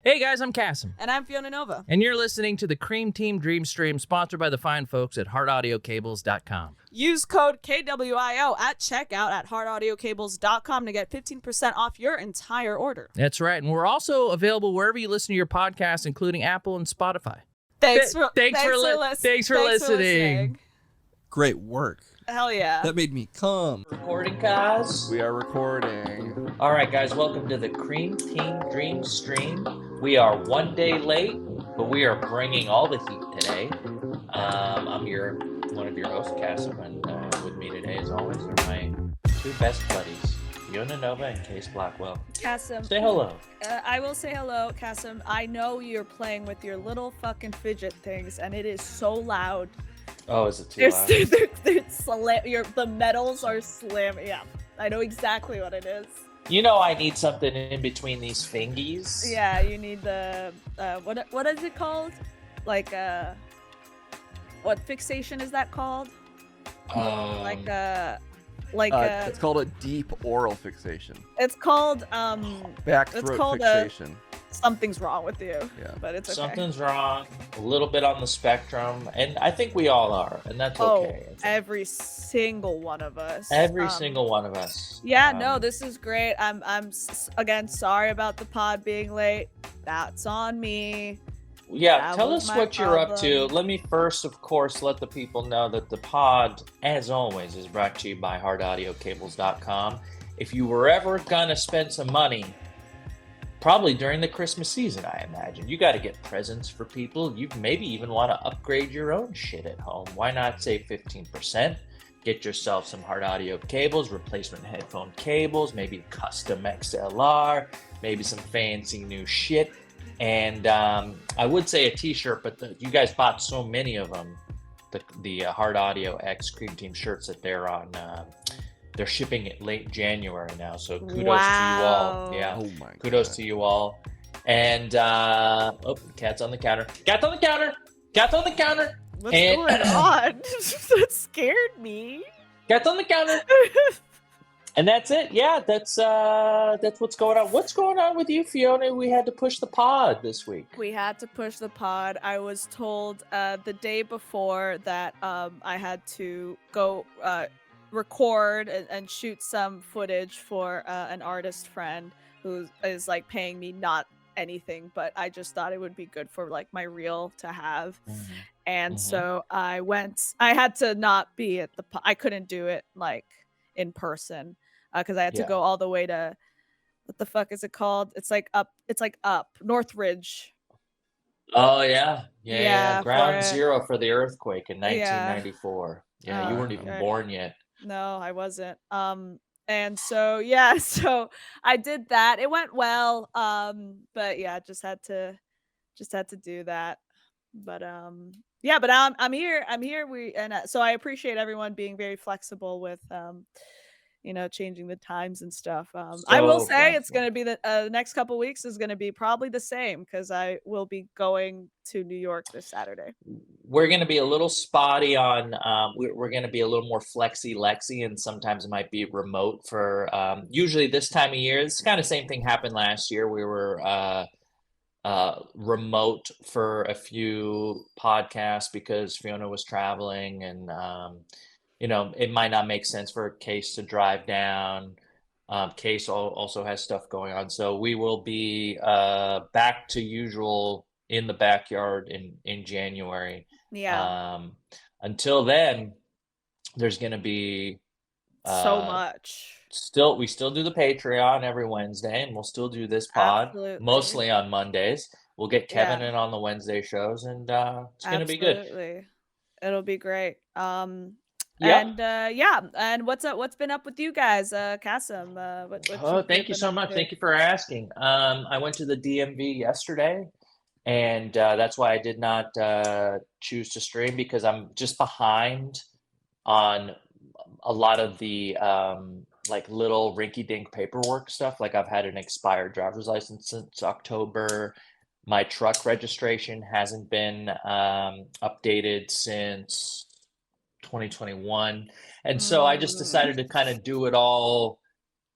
Hey guys, I'm Cassim. And I'm Fiona Nova. And you're listening to the Cream Team Dream Stream, sponsored by the fine folks at heartaudiocables.com. Use code KWIO at checkout at heartaudiocables.com to get 15% off your entire order. That's right. And we're also available wherever you listen to your podcasts, including Apple and Spotify. Thanks for listening. Great work. Hell yeah. That made me come. Recording, guys? We are recording. All right, guys, welcome to the Cream Team Dream Stream. We are one day late, but we are bringing all the heat today. I'm one of your hosts, Cassim, and with me today, as always, are my two best buddies, Fiona Nova and Case Blackwell. Cassim. Say hello. I will say hello, Cassim. I know you're playing with your little fucking fidget things, and it is so loud. Oh, is it too loud? The metals are slamming. Yeah, I know exactly what it is. You know I need something in between these fingies. Yeah, you need the what is it called? Like what fixation is that called? It's called a deep oral fixation. It's called back throat fixation. Something's wrong with you. Yeah, but it's okay. Something's wrong. A little bit on the spectrum, and I think we all are, and that's okay. Every single one of us. Every single one of us. Yeah, no, this is great. I'm again sorry about the pod being late. That's on me. Yeah, tell us what you're up to. Let me first, of course, let the people know that the pod, as always, is brought to you by heartaudiocables.com. If you were ever gonna spend some money, probably during the Christmas season, I imagine, you got to get presents for people. You maybe even want to upgrade your own shit at home. Why not save 15%? Get yourself some Heart Audio cables, replacement headphone cables, maybe custom XLR, maybe some fancy new shit. And I would say a t-shirt, but you guys bought so many of them, the Heart Audio X Cream Team shirts, that they're on... They're shipping it late January now, so kudos to you all. Yeah, kudos to you all. And cat's on the counter. Cat's on the counter. Cat's on the counter. What's going on? That scared me. Cat's on the counter. And that's it. Yeah, that's what's going on. What's going on with you, Fiona? We had to push the pod this week. We had to push the pod. I was told the day before that I had to go record and shoot some footage for an artist friend who is like paying me not anything, but I just thought it would be good for like my reel to have. And so I had to not be at I couldn't do it like in person because I had to go all the way to, what the fuck is it called? It's like up Northridge. Oh yeah. Ground zero for the earthquake in 1994. Yeah, you weren't even born yet. No, I wasn't. And so so I did that. It went well. But yeah, just had to do that. But I'm here. So I appreciate everyone being very flexible with changing the times and stuff. I will say it's going to be the next couple weeks is going to be probably the same because I will be going to New York this Saturday. We're going to be a little spotty on, we're going to be a little more flexi-lexi, and sometimes it might be remote for, usually this time of year. This kind of same thing happened last year. We were remote for a few podcasts because Fiona was traveling, and it might not make sense for Case to drive down. Case also has stuff going on. So we will be back to usual in the backyard in January. Yeah. Until then, there's going to be so much. We still do the Patreon every Wednesday, and we'll still do this pod mostly on Mondays. We'll get Kevin in on the Wednesday shows, and it's going to be good. It'll be great. And what's been up with you guys, Cassim? Thank you so much. Thank you for asking. I went to the DMV yesterday, and that's why I did not choose to stream, because I'm just behind on a lot of the like little rinky-dink paperwork stuff. Like, I've had an expired driver's license since October. My truck registration hasn't been updated since 2021. And so I just decided to kind of do it all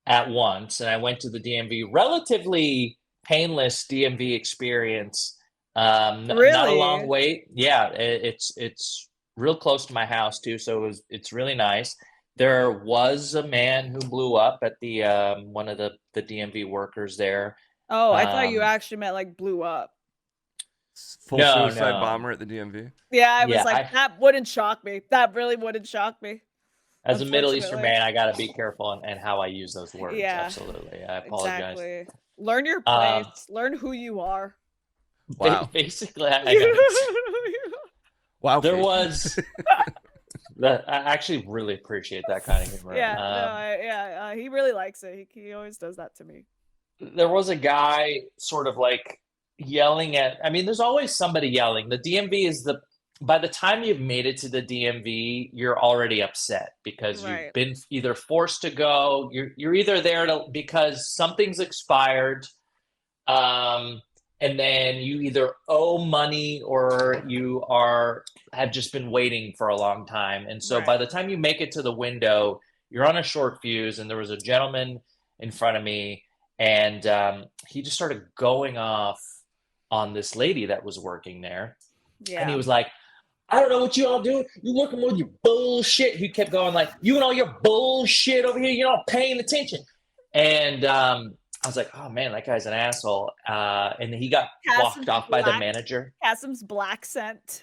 at once. And I went to the DMV relatively painless DMV experience. Not a Really? long wait. Yeah, it's real close to my house too, so it's really nice. There was a man who blew up at the one of the DMV workers there. Oh, I thought you Um, actually meant like blew up. Full no, suicide no. bomber at the DMV. Yeah, I was Yeah, like, that wouldn't shock me. That really wouldn't shock me. as a Middle Eastern Unfortunately. man, I gotta be careful and how I use those words. Yeah, Absolutely, I apologize. exactly. Learn your Um, place. Learn who you are. Wow. basically, I got it. Wow. There Kate. was. I actually really appreciate that kind of humor. Yeah, no, he really likes it. He always does that to me. There was a guy sort of like yelling at. I mean, there's always somebody yelling. The DMV is by the time you've made it to the DMV, you're already upset because Right. you've been either forced to go. You're either there because something's expired, and then you either owe money or you have just been waiting for a long time. And so by the time you make it to the window, you're on a short fuse. And there was a gentleman in front of me, and he just started going off on this lady that was working there. Yeah. And he was like, I don't know what you all do. You working with your bullshit. He kept going like, you and all your bullshit over here, you're not paying attention. And I was like, oh man, that guy's an asshole. And he got walked off by the manager. Kasim's black scent.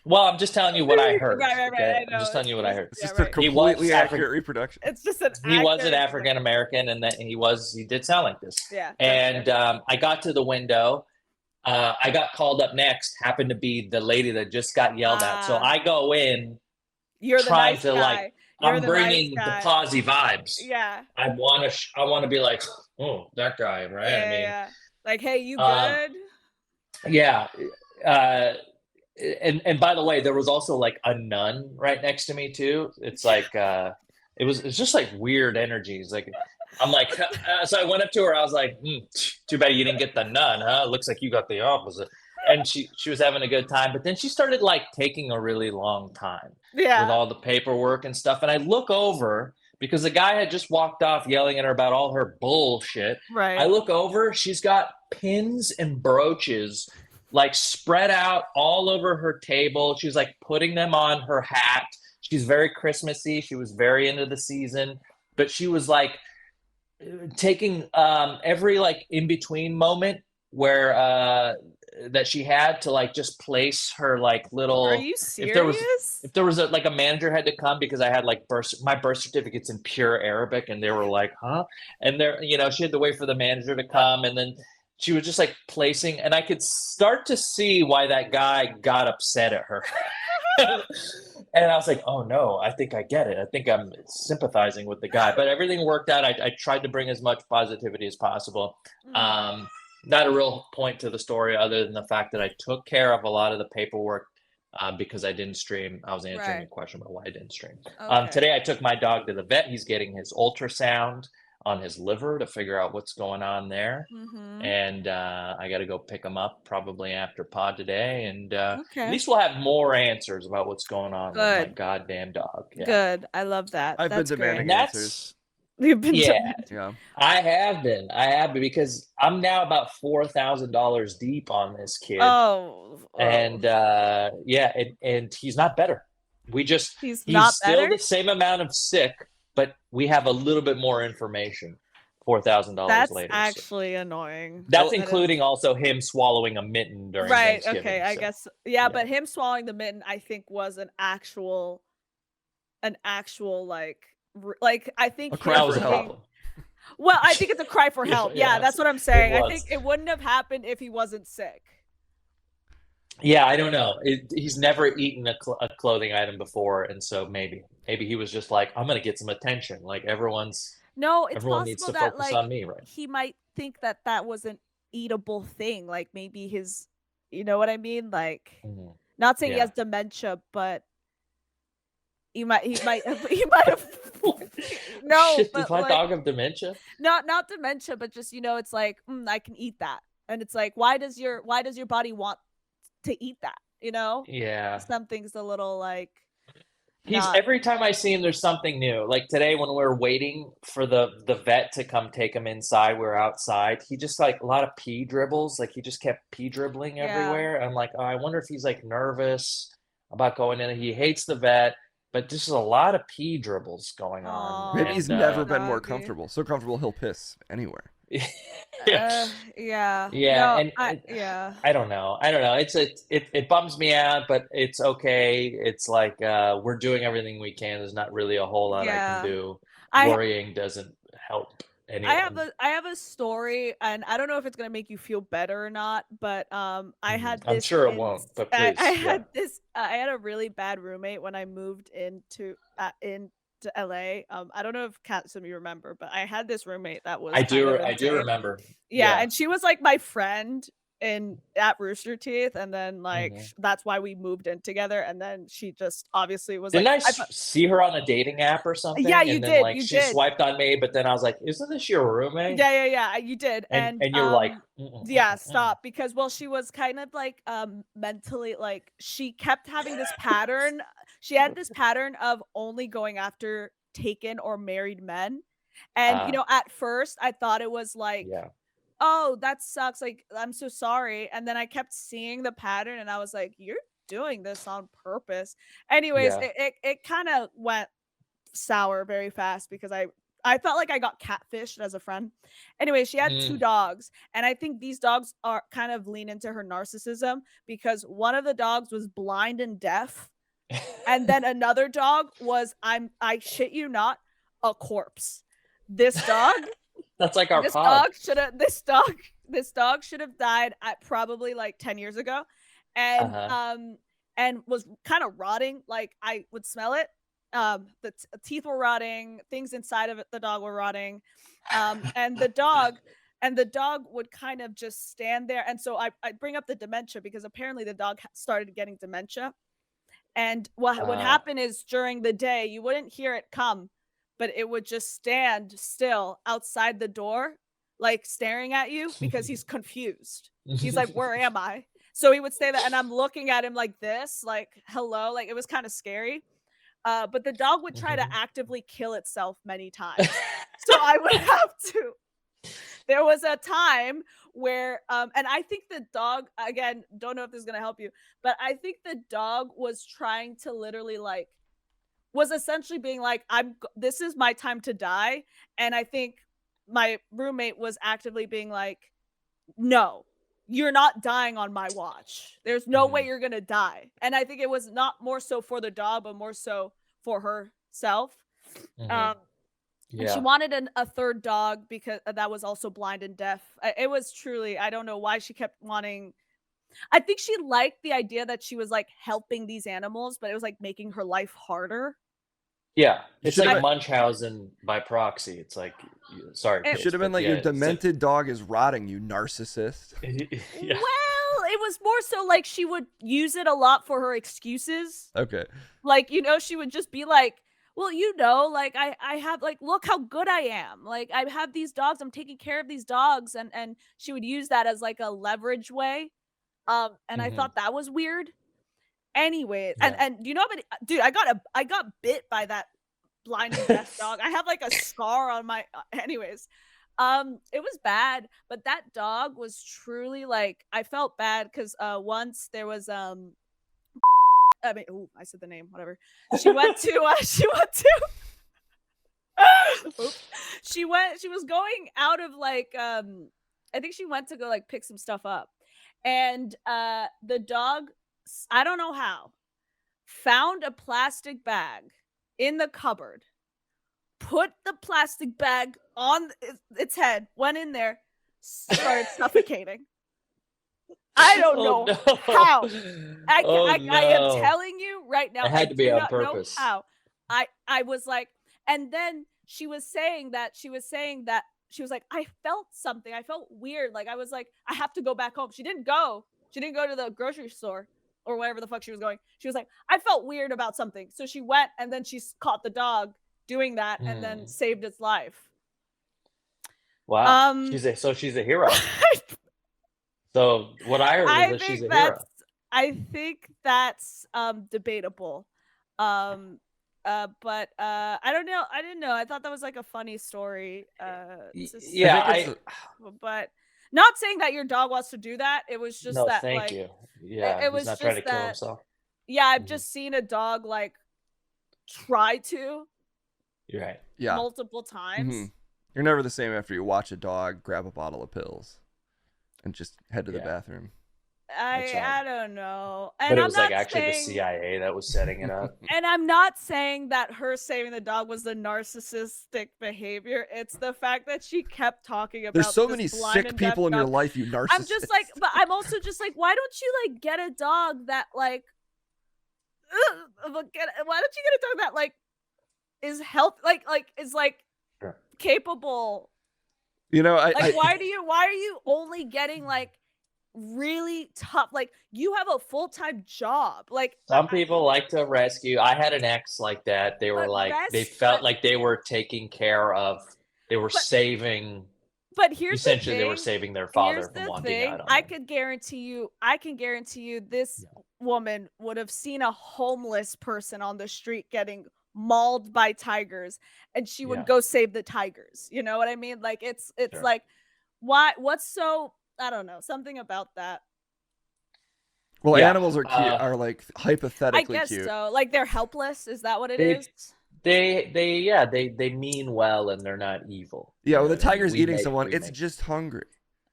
Well, I'm just telling you what I heard. Right. Okay? I'm just telling you what I heard. It's just a completely accurate reproduction. It's just an. He was an African American, and that he did sound like this. Yeah. And I got to the window. I got called up next. Happened to be the lady that just got yelled at. So I go in. You're the trying nice to guy. like. I'm bringing the posy vibes. Yeah. I want to be like, oh, that guy, right? Yeah, I mean, yeah. Like, hey, you good? Yeah. And by the way, there was also like a nun right next to me too. It's like it's just like weird energies. Like I'm like, so I went up to her. I was like, too bad you didn't get the nun, huh? Looks like you got the opposite. And she was having a good time, but then she started like taking a really long time with all the paperwork and stuff. And I look over because the guy had just walked off yelling at her about all her bullshit. Right. I look over, she's got pins and brooches like spread out all over her table. She's like putting them on her hat. She's very Christmassy. She was very into the season, but she was like taking every like in between moment where that she had to like just place her like little. Are you serious? If there was like a manager had to come because I had like my birth certificate's in pure Arabic, and they were like, huh? And there, she had to wait for the manager to come, and then she was just like placing, and I could start to see why that guy got upset at her. And I was like, oh no, I think I get it. I think I'm sympathizing with the guy, but everything worked out. I tried to bring as much positivity as possible. Not a real point to the story other than the fact that I took care of a lot of the paperwork because I didn't stream. I was answering a question about why I didn't stream. Okay. Today I took my dog to the vet. He's getting his ultrasound on his liver to figure out what's going on there. And I got to go pick him up probably after pod today. And at least we'll have more answers about what's going on with my goddamn dog. Yeah. Good. I love that. I've been demanding answers. You've been Yeah. I have been because I'm now about $4,000 deep on this kid. And and he's not better. He's not still better? the same amount of sick, but we have a little bit more information. $4,000 That's later. That's actually annoying. That's including also him swallowing a mitten during Thanksgiving. Okay, I guess. Yeah, but him swallowing the mitten, I think, was an actual like I think a cry for help. Well, I think it's a cry for help. Yeah, that's what I'm saying. I think it wouldn't have happened if he wasn't sick. Yeah, I don't know. He's never eaten a clothing item before, and so maybe he was just like, I'm gonna get some attention. Like everyone needs to focus on me, right? He might think that was an eatable thing. Like maybe his, you know what I mean? Like, not saying he has dementia, but he might have. No, Shit, but does my dog have dementia? Not dementia, but just it's like I can eat that, and it's like why does your body want to eat that? Yeah. Something's a little like not. Every time I see him, there's something new. Like today, when we were waiting for the vet to come take him inside, we were outside. He just like a lot of pee dribbles. Like he just kept pee dribbling Yeah. everywhere. I'm like, oh, I wonder if he's like nervous about going in. He hates the vet, but just a lot of pee dribbles going on. Maybe Aw, he's And, never been more doggy. comfortable. So comfortable he'll piss anywhere. yeah. Yeah. Yeah, No, and yeah. I don't know. It bums me out, but it's okay. It's like we're doing everything we can. There's not really a whole lot I can Yeah. do. I Worrying doesn't help anyone. I have a story, and I don't know if it's gonna make you feel better or not, but I had I'm this sure it won't, but I please, yeah. had this I had a really bad roommate when I moved into LA. I don't know if some of you remember, but I had this roommate that was kind of I do insane. remember. Yeah, Yeah. and she was like my friend in at Rooster Teeth, and then like Mhm. that's why we moved in together. And then she just obviously was Didn't like, I see her on a dating app or yeah, something? you And then did, like you she did. swiped on me, but then I was like, "Isn't this your roommate?" Yeah, you did. And you were like, Yeah, stop, because well, she was kind of like mentally, like she kept having this pattern. She had this pattern of only going after taken or married men. And uh, at first I thought it was like, yeah, "Oh, that sucks. Like, I'm so sorry." And then I kept seeing the pattern and I was like, "You're doing this on purpose." Anyways, yeah. it kind of went sour very fast because I felt like I got catfished as a friend. Anyway, she had 2 Mm. dogs, and I think these dogs are kind of lean into her narcissism because one of the dogs was blind and deaf, and then another dog was, I shit you not, a corpse. This dog That's like our this pod. dog should have this dog should have died at probably like 10 years ago, and Uh-huh. was kind of rotting. Like I would smell it. The teeth were rotting, things inside of it, the dog were rotting. And the dog would kind of just stand there. And so I bring up the dementia because apparently the dog started getting dementia. And what would Uh, happen is during the day, you wouldn't hear it come, but it would just stand still outside the door, like staring at you because he's confused. He's like, "Where am I?" So he would stay there, and I'm looking at him like this, like, "Hello." Like it was kind of scary. But the dog would try to Mhm. actively kill itself many times. So I would have to. There was a time where, and I think the dog, again, don't know if this is gonna help you, but I think the dog was trying to literally like was essentially being like, this is my time to die. And I think my roommate was actively being like, no, you're not dying on my watch. There's no way Mhm. you're gonna die. And I think it was not more so for the dog, but more so for herself. Mhm. Um, and she Yeah. wanted a third dog because that was also blind and deaf. It was truly, I don't know why she kept wanting. I think she liked the idea that she was like helping these animals, but it was like making her life harder. Yeah. You It's should like have. Munchausen by proxy. It's like, sorry, You It, should kids, have been but like, your yeah, it's like, demented dog is rotting, you narcissist. yeah. well, it was more so like she would use it a lot for her excuses. Okay. Like, she would just be like, well, like I have like, look how good I am. Like I have these dogs, I'm taking care of these dogs, and she would use that as like a leverage way. And I Mhm. thought that was weird. Anyway, and Yeah. and but dude, I got bit by that blind and deaf dog. I have like a scar on my anyways. It was bad, but that dog was truly like I felt bad cuz once there was I mean, oh, I said the name, whatever. She went to she went to oops. She was going out of like I think she went to go like pick some stuff up. And the dog, I don't know how, found a plastic bag in the cupboard, put the plastic bag on its head, went in there, started suffocating. I don't Oh know no. how. Oh I am no. telling you right now, It I had to be do on not know purpose. how. I was like, and then she was like, I felt something. I felt weird. Like I was like, I have to go back home. She didn't go. She didn't go to the grocery store or wherever the fuck she was going. She was like, I felt weird about something. So she went and then she caught the dog doing that and then Mm. saved its life. Wow. Um She's a hero. So what I heard was I that she's think a that's hero. I think that's debatable. Um But I don't know. I didn't know. I thought that was like a funny story. But not saying that your dog wants to do that. It was just No, that thank like you. Yeah, it he's was not trying to just kill that. himself. Yeah, I've just seen a dog like try to You're right. multiple times. You're never the same after you watch a dog grab a bottle of pills and just head to the bathroom. I don't know. And But it I'm was not like actually the saying, CIA that was setting it up. and I'm not saying that her saving the dog was the narcissistic behavior. It's the fact that she kept talking about There's so this blind sick and people in your life, you narcissist. I'm just like, but I'm also just like, why don't you like get a dog that like, why don't you get a dog that like is is like capable? You know, why are you only getting like really tough, like you have a full-time job, like some people like to rescue. I had an ex like that. They were like they felt like they were taking care of, they were saving, but here's essentially the thing, they were saving their father from wanting out on I them. can guarantee you this woman would have seen a homeless person on the street getting mauled by tigers and she would go save the tigers. You know what I mean? Like it's like what's so, I don't know, something about that. Well, animals are cute, are like hypothetically I guess cute. so. Like they're helpless. Is that what it is? They mean well and they're not evil. Yeah, when the tiger's eating someone, it's just hungry.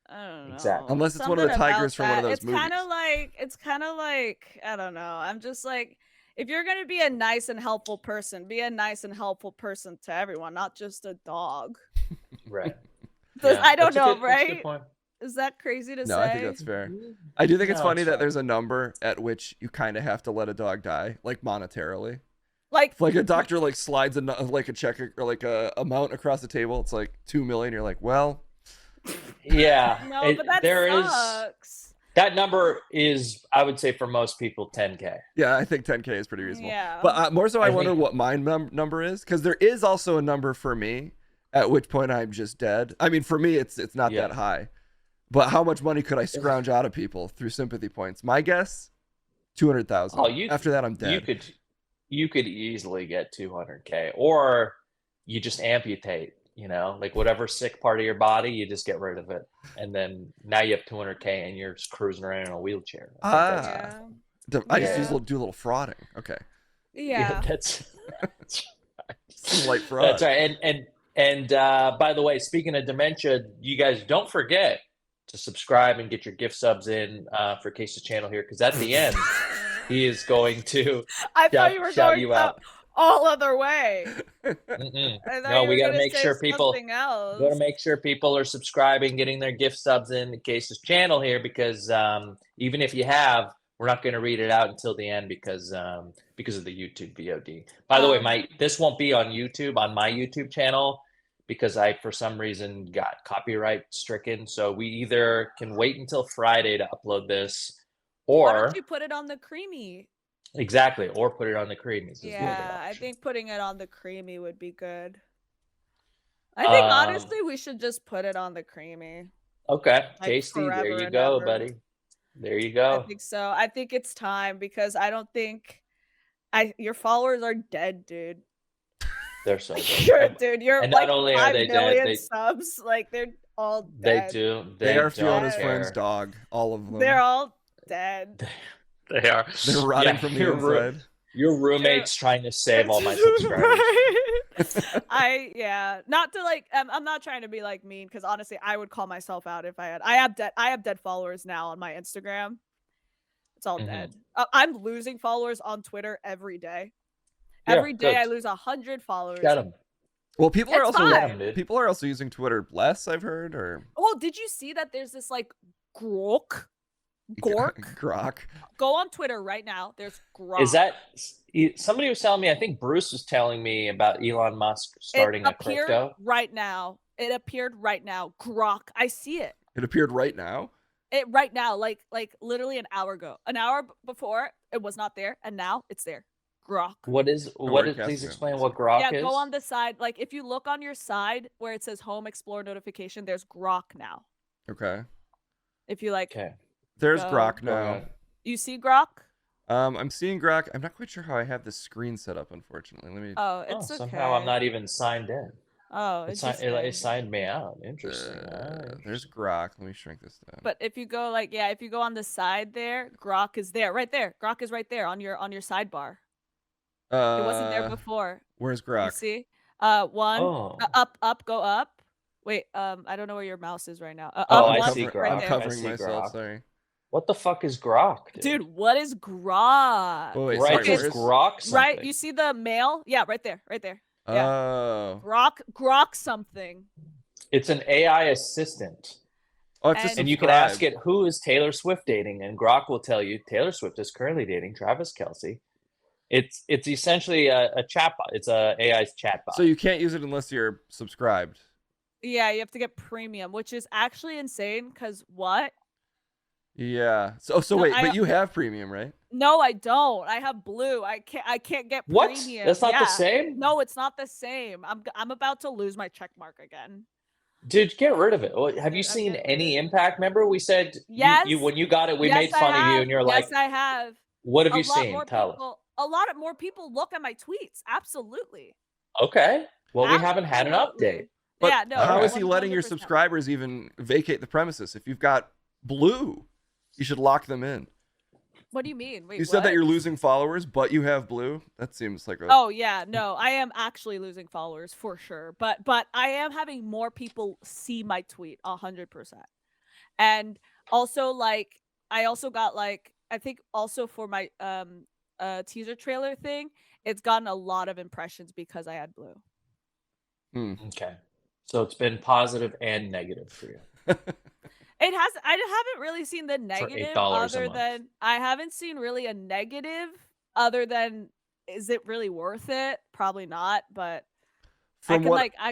I don't know. Exactly. Unless it's one of the tigers from one of those movies. It's kind of like I don't know. I'm just like, if you're gonna be a nice and helpful person, be a nice and helpful person to everyone, not just a dog. Right. I don't know, right? Is that crazy to say? No, I think that's fair. I do think it's funny that there's a number at which you kind of have to let a dog die, like monetarily. Like a doctor like slides like a check or like a amount across the table. It's like 2 million. You're like, well, yeah. No, but that sucks. That number is, I would say, for most people, 10K. Yeah, I think 10K is pretty reasonable. Yeah. But more so, I wonder what my number is, because there is also a number for me, at which point I'm just dead. I mean, for me, it's not that high. But how much money could I scrounge out of people through sympathy points? My guess, 200,000. Oh, after that, I'm dead. You could easily get 200K, or you just amputate. You know, like whatever sick part of your body, you just get rid of it, and then now you have 200K, and you're just cruising around in a wheelchair. I just do a little frauding. Okay. Yeah. That's some light fraud. That's right. And by the way, speaking of dementia, you guys don't forget to subscribe and get your gift subs in for Case's channel here, because at the end he is going to thought you were going you out. All other way. No, we got to make sure people are subscribing, getting their gift subs in Case's channel here, because even if you have, we're not going to read it out until the end because of the YouTube VOD. By the way, this won't be on YouTube, on my YouTube channel, because I, for some reason, got copyright stricken. So we either can wait until Friday to upload this, or why don't you put it on the Creamy? Exactly, or put it on the Creamies. Yeah, I think putting it on the Creamy would be good. I think honestly we should just put it on the Creamy. Okay, like Tasty. There you go, buddy. There you go. I think so. I think it's time, because I don't think your followers are dead, dude. They're so dead. Dude, you're and like not only 5 million dead, subs, like they're all dead. They are Fiona's friend's dog, all of them. They're all dead. They are. They're rotting from the inside. Your roommate's trying to save all my subscribers. Not to like. I'm not trying to be like mean, because honestly, I would call myself out if I had. I have dead followers now on my Instagram. It's all dead. I'm losing followers on Twitter every day. Every day I lose 100 followers. Got them. Well, people are also using Twitter less, I've heard. Or did you see that there's this like Grok? Grok. Go on Twitter right now. There's Grok. Is that somebody was telling me? I think Bruce was telling me about Elon Musk starting a crypto. Right now, it appeared right now. Grok. I see it. It appeared right now. Right now, like literally an hour ago. An hour before, it was not there, and now it's there. Grok. What is? Please explain what Grok is. Yeah, go on the side. Like if you look on your side where it says Home Explore notification, there's Grok now. Okay. If you like. Okay. There's Grok now. You see Grok? I'm seeing Grok. I'm not quite sure how I have this screen set up, unfortunately. Let me. Oh, Oh, it's somehow I'm okay. not even signed in. Oh, It interesting. signed me out. Interesting. There's Grok. Let me shrink this down. But if you go like, yeah, if you go on the side there, Grok is there, right there. Grok is right there on your sidebar. It wasn't there before. Where's You Grok? see? One, Oh. up, go up. Wait, I don't know where your mouse is right now. Oh, Up I one, see right Grok. I'm there. covering I see myself. Grok. Sorry. What the fuck is Grok, dude? Dude, what is Grok? Oh, wait, Right, sorry, just where's... Grok something. Right, you see the mail? Yeah, right there, right there. Yeah. Oh. Grok something. It's an AI assistant. Oh, it's just and you can ask it, who is Taylor Swift dating? And Grok will tell you Taylor Swift is currently dating Travis Kelce. It's essentially a chatbot. It's a AI's chatbot. So you can't use it unless you're subscribed. Yeah, you have to get premium, which is actually insane. Cause what? Yeah. So wait, but you have premium, right? No, I don't. I have blue. I can't get what? premium. That's not the same? No, it's not the same. I'm about to lose my check mark again. Dude, get rid of it. Have you seen any impact? Remember we said yes. you when you got it, we yes, made fun of you, and you're like, yes, I have. What have you seen? Tell us. A lot more people look at my tweets. Absolutely. Okay. Well, we haven't had an update. But yeah, no. How is he 100%. letting your subscribers even vacate the premises? If you've got blue, you should lock them in. What do you mean? Wait, you said that you're losing followers, but you have blue? That seems like a... Oh, yeah. No, I am actually losing followers for sure. But I am having more people see my tweet 100%. And also, like, I also got, like, I think also for my teaser trailer thing, it's gotten a lot of impressions because I had blue. Okay. So it's been positive and negative for you. It has. I haven't really seen the negative other than I haven't seen really a negative other than is it really worth it? Probably not, but I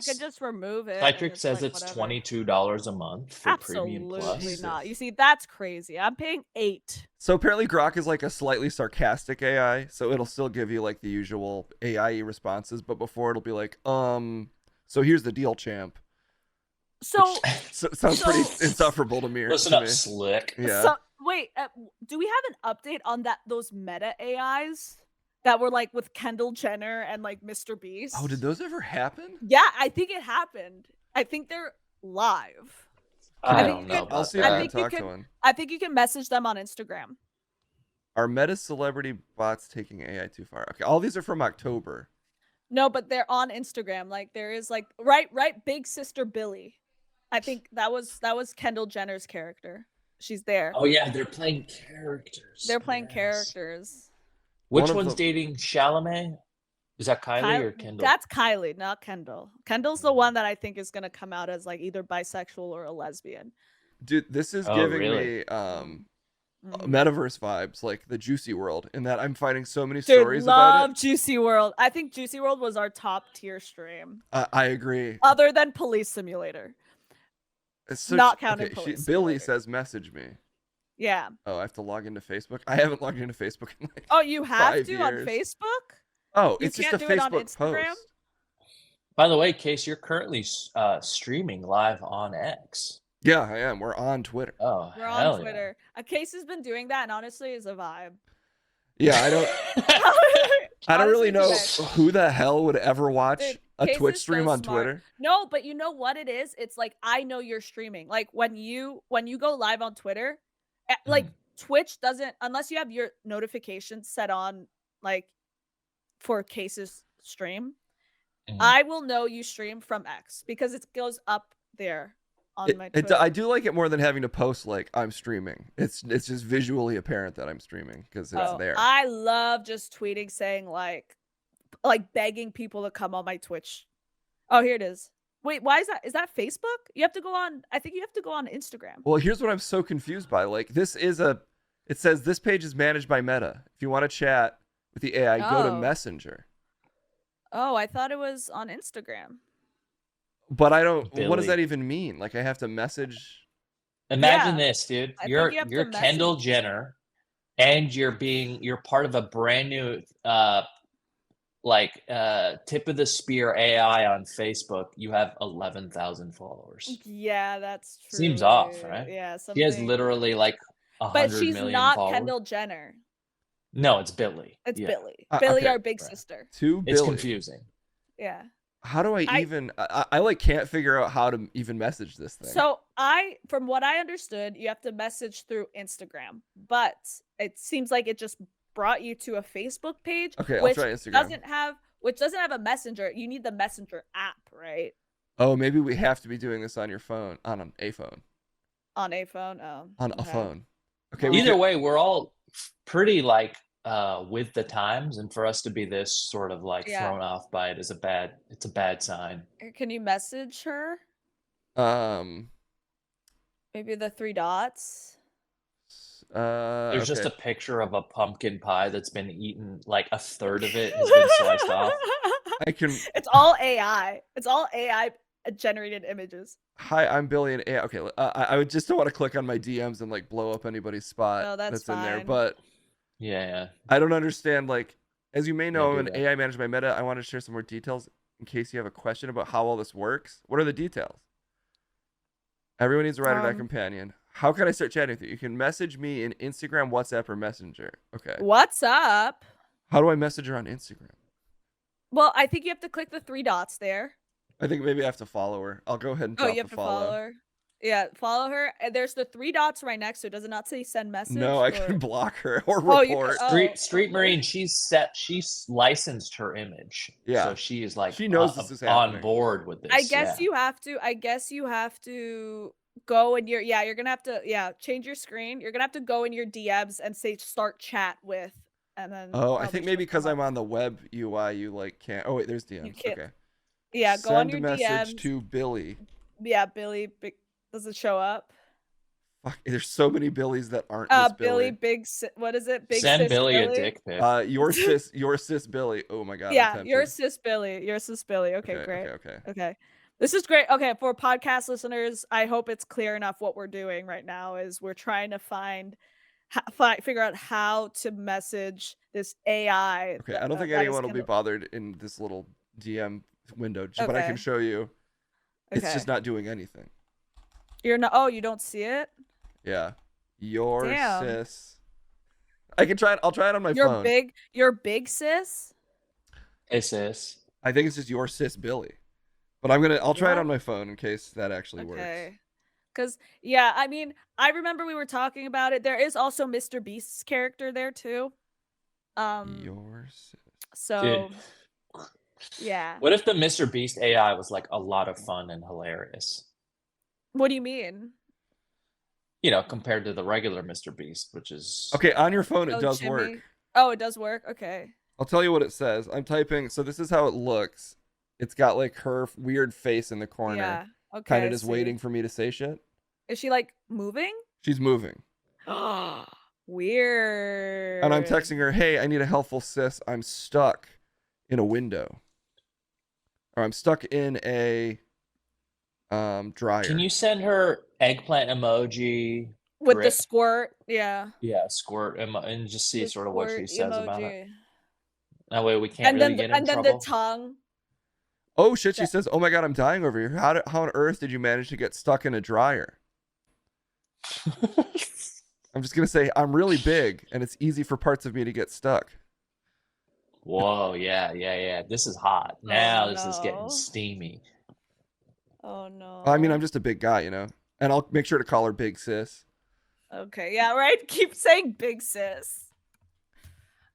could just remove it. Citric says it's $22 a month for Premium Plus. Absolutely not. You see, that's crazy. I'm paying $8. So apparently Grok is like a slightly sarcastic AI, so it'll still give you like the usual AI responses, but before it'll be like, so here's the deal, champ. So sounds pretty insufferable to me. Listen up, Slick. Yeah. So wait, do we have an update on those meta AIs that were like with Kendall Jenner and like Mr. Beast? Oh, did those ever happen? Yeah, I think it happened. I think they're live. I don't know. I'll see if I can talk to one. I think you can message them on Instagram. Are meta celebrity bots taking AI too far? Okay, all these are from October. No, but they're on Instagram. Like there is like right, Big Sister Billy. I think that was Kendall Jenner's character. She's there. Oh yeah, they're playing characters. They're playing characters. Which one's dating Chalamet? Is that Kylie or Kendall? That's Kylie, not Kendall. Kendall's the one that I think is gonna come out as like either bisexual or a lesbian. Dude, this is giving me metaverse vibes, like the Juicy World, in that I'm finding so many stories about it. Love Juicy World. I think Juicy World was our top tier stream. I agree. Other than Police Simulator. Not counting Police Billy says message me. Yeah. Oh, I have to log into Facebook? I haven't logged into Facebook in like Oh, you have 5 to years. on Facebook? Oh, it's just a Facebook post. By the way, Case, you're currently streaming live on X. Yeah, I am. We're on Twitter. Oh, we're on Twitter. Yeah. Case has been doing that, and honestly, is a vibe. Yeah, I don't really know who the hell would ever watch a Twitch stream on Twitter. No, but you know what it is? It's like I know you're streaming. Like when you go live on Twitter, like Twitch doesn't, unless you have your notifications set on like for Case's stream, I will know you stream from X because it goes up there on my Twitter. I do like it more than having to post like I'm streaming. It's just visually apparent that I'm streaming because it's there. I love just tweeting saying like begging people to come on my Twitch. Oh, here it is. Wait, why is that? Is that Facebook? You have to go on. I think you have to go on Instagram. Well, here's what I'm so confused by. Like this is it says this page is managed by Meta. If you want to chat with the AI, go to Messenger. Oh, I thought it was on Instagram. But I don't. Billy. What does that even mean? Like I have to message. Imagine this, dude. You're Kendall Jenner, and you're part of a brand new tip of the spear AI on Facebook. You have 11,000 followers. Yeah, that's true. Seems off, right? Yeah, she has literally like 100 million followers. But she's not Kendall Jenner. No, it's Billy. It's Yeah. Billy. Billy, Okay. our big Right. sister. Two It's Billy. confusing. Yeah. How do I even? I like can't figure out how to even message this thing. So from what I understood, you have to message through Instagram, but it seems like it just brought you to a Facebook page, Okay, I'll which try Instagram. doesn't have a messenger. You need the messenger app, right? Oh, maybe we have to be doing this on your phone, on a phone. On a phone. Oh. On a okay. phone. Okay. Either way, we're all pretty like with the times, and for us to be this sort of like thrown off by it is a bad sign. Can you message her? Maybe the 3 dots. There's just a picture of a pumpkin pie that's been eaten, like a third of it has been sliced off. It's all AI. It's all AI generated images. Hi, I'm Billy, and okay, I would just don't want to click on my DMs and like blow up anybody's spot No, that's in there. fine. But yeah, I don't understand. Like, as you may know, I'm an that. AI manager by Meta. I want to share some more details in case you have a question about how all this works. What are the details? Everyone needs a ride or die companion. How can I start chatting with you? You can message me in Instagram, WhatsApp, or Messenger. Okay. What's up? How do I message her on Instagram? Well, I think you have to click the 3 dots there. I think maybe I have to follow her. I'll go ahead and drop you have the to follow her. Yeah, follow her. And there's the 3 dots right next to it. Does it not say send message? No, I can block her or report. Street Marine, she's licensed her image. Yeah. So she is like she knows this is happening. On board with this. I guess you have to go in you're gonna have to change your screen. You're gonna have to go in your DMs and say start chat with, and then I think maybe because I'm on the web UI, you like can't. Oh wait, there's DMs. Okay. Yeah, go on your message DMs. to Billy. Yeah, Billy. Does it show up? Fuck, there's so many Billies that aren't this Billy. What is it? Big Send sis Billy a dick pic. Your sis Billy. Oh my god. Yeah, your sis Billy. Okay, great. Okay. This is great. Okay, for podcast listeners, I hope it's clear enough what we're doing right now is we're trying to figure out how to message this AI. Okay, I don't think anyone will be bothered in this little DM window, but I can show you. It's just not doing anything. You're not. Oh, you don't see it? Yeah. Your sis. I can try it. I'll try it on my phone. Your big sis? Hey sis. I think it's just your sis Billy. But I'll try it on my phone in case that actually works. Because I mean, I remember we were talking about it. There is also Mr. Beast's character there too. Your sis. So Dude. Yeah. What if the Mr. Beast AI was like a lot of fun and hilarious? What do you mean? You know, compared to the regular Mr. Beast, which is okay on your phone. It does work. Oh, it does work. Okay. I'll tell you what it says. I'm typing. So this is how it looks. It's got like her weird face in the corner. Yeah. Okay. Kind of just waiting for me to say shit. Is she like moving? She's moving. Weird. And I'm texting her, hey, I need a helpful sis. I'm stuck in a window. Or I'm stuck in a dryer. Can you send her eggplant emoji with the squirt? Yeah. Yeah, squirt and just see sort of what she says about it. That way we get can't in trouble. And then the tongue. Oh shit! She says, "Oh my god, I'm dying over here. How on earth did you manage to get stuck in a dryer?" I'm just gonna say I'm really big, and it's easy for parts of me to get stuck. Whoa! Yeah. This is hot. Now this is getting steamy. Oh no! I mean, I'm just a big guy, you know, and I'll make sure to call her Big Sis. Okay. Yeah. Right. Keep saying Big Sis.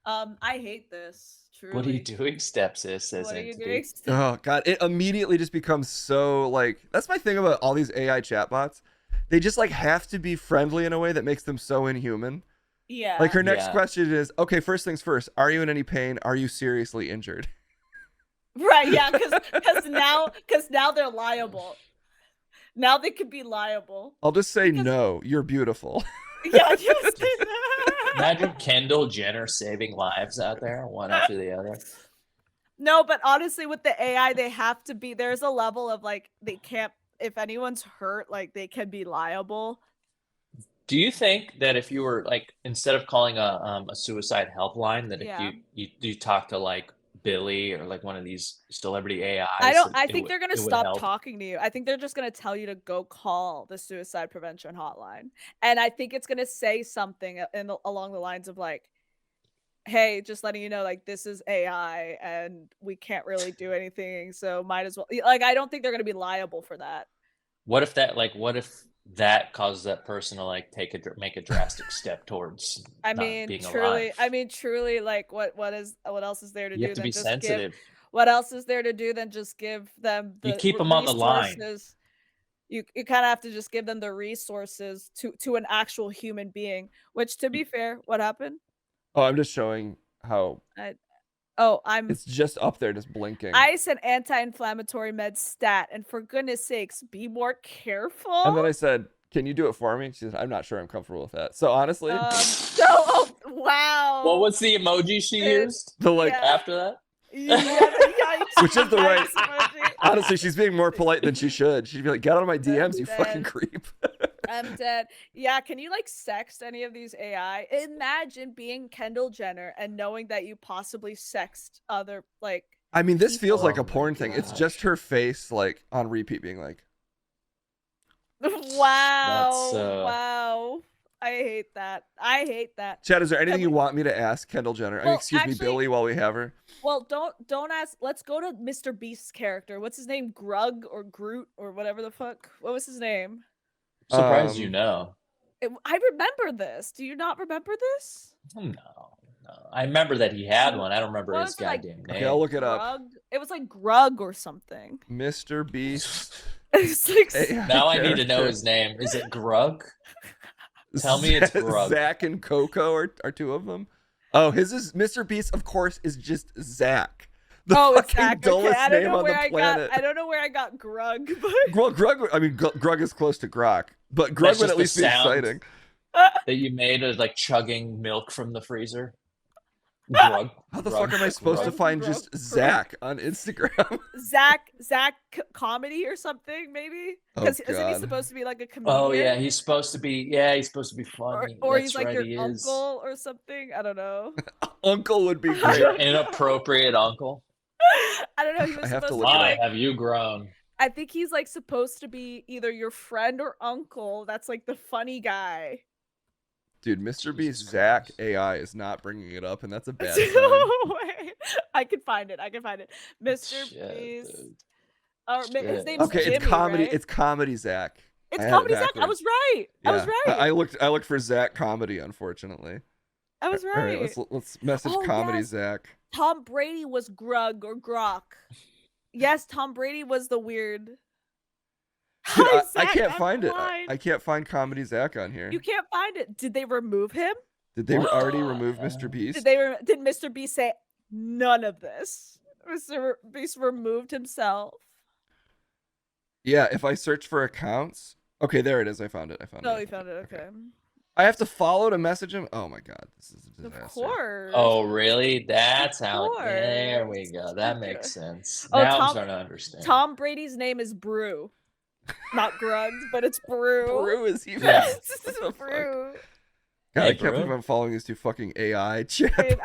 I hate this. Truly. What are you doing, stepsis? What are you doing? Oh god, it immediately just becomes so like. That's my thing about all these AI chatbots. They just like have to be friendly in a way that makes them so inhuman. Yeah. Like her next question is, okay, first things first. Are you in any pain? Are you seriously injured? Right. Yeah. Because now they're liable. Now they could be liable. I'll just say no. You're beautiful. Yeah. Just say that. Imagine Kendall Jenner saving lives out there, one after the other. No, but honestly, with the AI, they have to be. There's a level of like they can't. If anyone's hurt, like they can be liable. Do you think that if you were like instead of calling a suicide helpline, that if you talk to like Billy or like one of these celebrity AIs, I think they're gonna stop talking to you. I think they're just gonna tell you to go call the suicide prevention hotline, and I think it's gonna say something along the lines of like, hey, just letting you know, like, this is AI and we can't really do anything, so might as well. Like, I don't think they're gonna be liable for that. What if that causes that person to like make a drastic step towards I not mean, being truly, alive? like, what else is there to You do have to than be just give? sensitive. What else is there to do than just give them You the keep them on the line. resources? You kind of have to just give them the resources to an actual human being. Which, to be fair, what happened? Oh, I'm just showing how I oh, I'm it's just up there, just blinking. I said anti-inflammatory med stat, and for goodness sakes, be more careful. And then I said, "Can you do it for me?" She said, "I'm not sure I'm comfortable with that." So honestly, So, oh, wow. What was the emoji she used the like Yeah. after that? Yeah, the yikes, Which is the right- yikes emoji. honestly, she's being more polite than she should. She'd be like, "Get out of my DMs, you fucking dead. creep." I'm dead. Yeah, can you like sext any of these AI? Imagine being Kendall Jenner and knowing that you possibly sext other like I mean, this feels Oh like a my porn thing. It's just gosh. her face like on repeat being like, wow. That's, Wow. I hate that. I hate that. Chad, is there anything Can you we- want me to ask Kendall Jenner? I mean, Well, excuse me, actually- Billy, while we have her. Well, don't ask. Let's go to Mr. Beast's character. What's his name? Grug or Groot or whatever the fuck. What was his name? surprised you Um, know. I remember this. Do you not remember this? No. I remember that he had one. I don't remember What his was it, like, goddamn Okay, name. I'll look it up. Grug? It was like Grug or something. Mr. Beast. It's like AI Now I need to know character. his name. Is it Grug? Tell me it's Grug. Zach and Coco are two of them. Oh, his is Mr. Beast, of course, is just Zach. The it's fucking Zach. dullest Okay. I don't name know on where the I planet. got. I don't know where I got Grug, but Well, Grug, I mean, Grug is close to Grok, but Grug That's would just at the least be sound. exciting. That you made as like chugging milk from the freezer. Grug. How the Grug, fuck am I supposed to Grug. find Grug, just Grug. Zach on Instagram? Zach comedy or something maybe? Oh, Because isn't he God. supposed to be like a comedian? Oh yeah, he's supposed to be. Yeah, he's supposed to be funny. or That's he's like right, your he is. uncle or something. I don't know. Uncle would be Your great. inappropriate uncle. I don't know. He was I have to supposed look to it be Why like. have you grown? I think he's like supposed to be either your friend or uncle. That's like the funny guy. Dude, Mr. Jesus Beast Zach Christ. AI is not bringing it up, and that's a bad No sign. way. I can find it. Mr. Shit, Beast. dude. Or his Shit. name's Okay, Jimmy, it's comedy. right? It's comedy Zach. It's I had it comedy Zach. I backwards. was right. I was Yeah, right. I looked for Zach comedy, unfortunately. I was All right, right. let's message Oh, comedy yes. Zach. Tom Brady was Grug or Grok. Yes, Tom Brady was the weird. Dude, Hi, I Zach, can't I'm find it. blind. I can't find comedy Zach on here. You can't find it. Did they remove him? Did they What? already remove Mr. Beast? Did Mr. Beast say none of this? Mr. Beast removed himself. Yeah, if I search for accounts. Okay, there it is. I found it. No, he found it. Okay. I have to follow to message him. Oh my god, this is a Of disaster. course. Oh really? That's how. course. There we go. That Okay. makes sense. Oh, Now Tom- I'm starting to understand. Tom Brady's name is Brew. Not Grug, but it's Brew. Brew is even. Yeah. What the fuck? Brew. God, Hey, I can't Brew. believe I'm following these two fucking AI chat. Babe,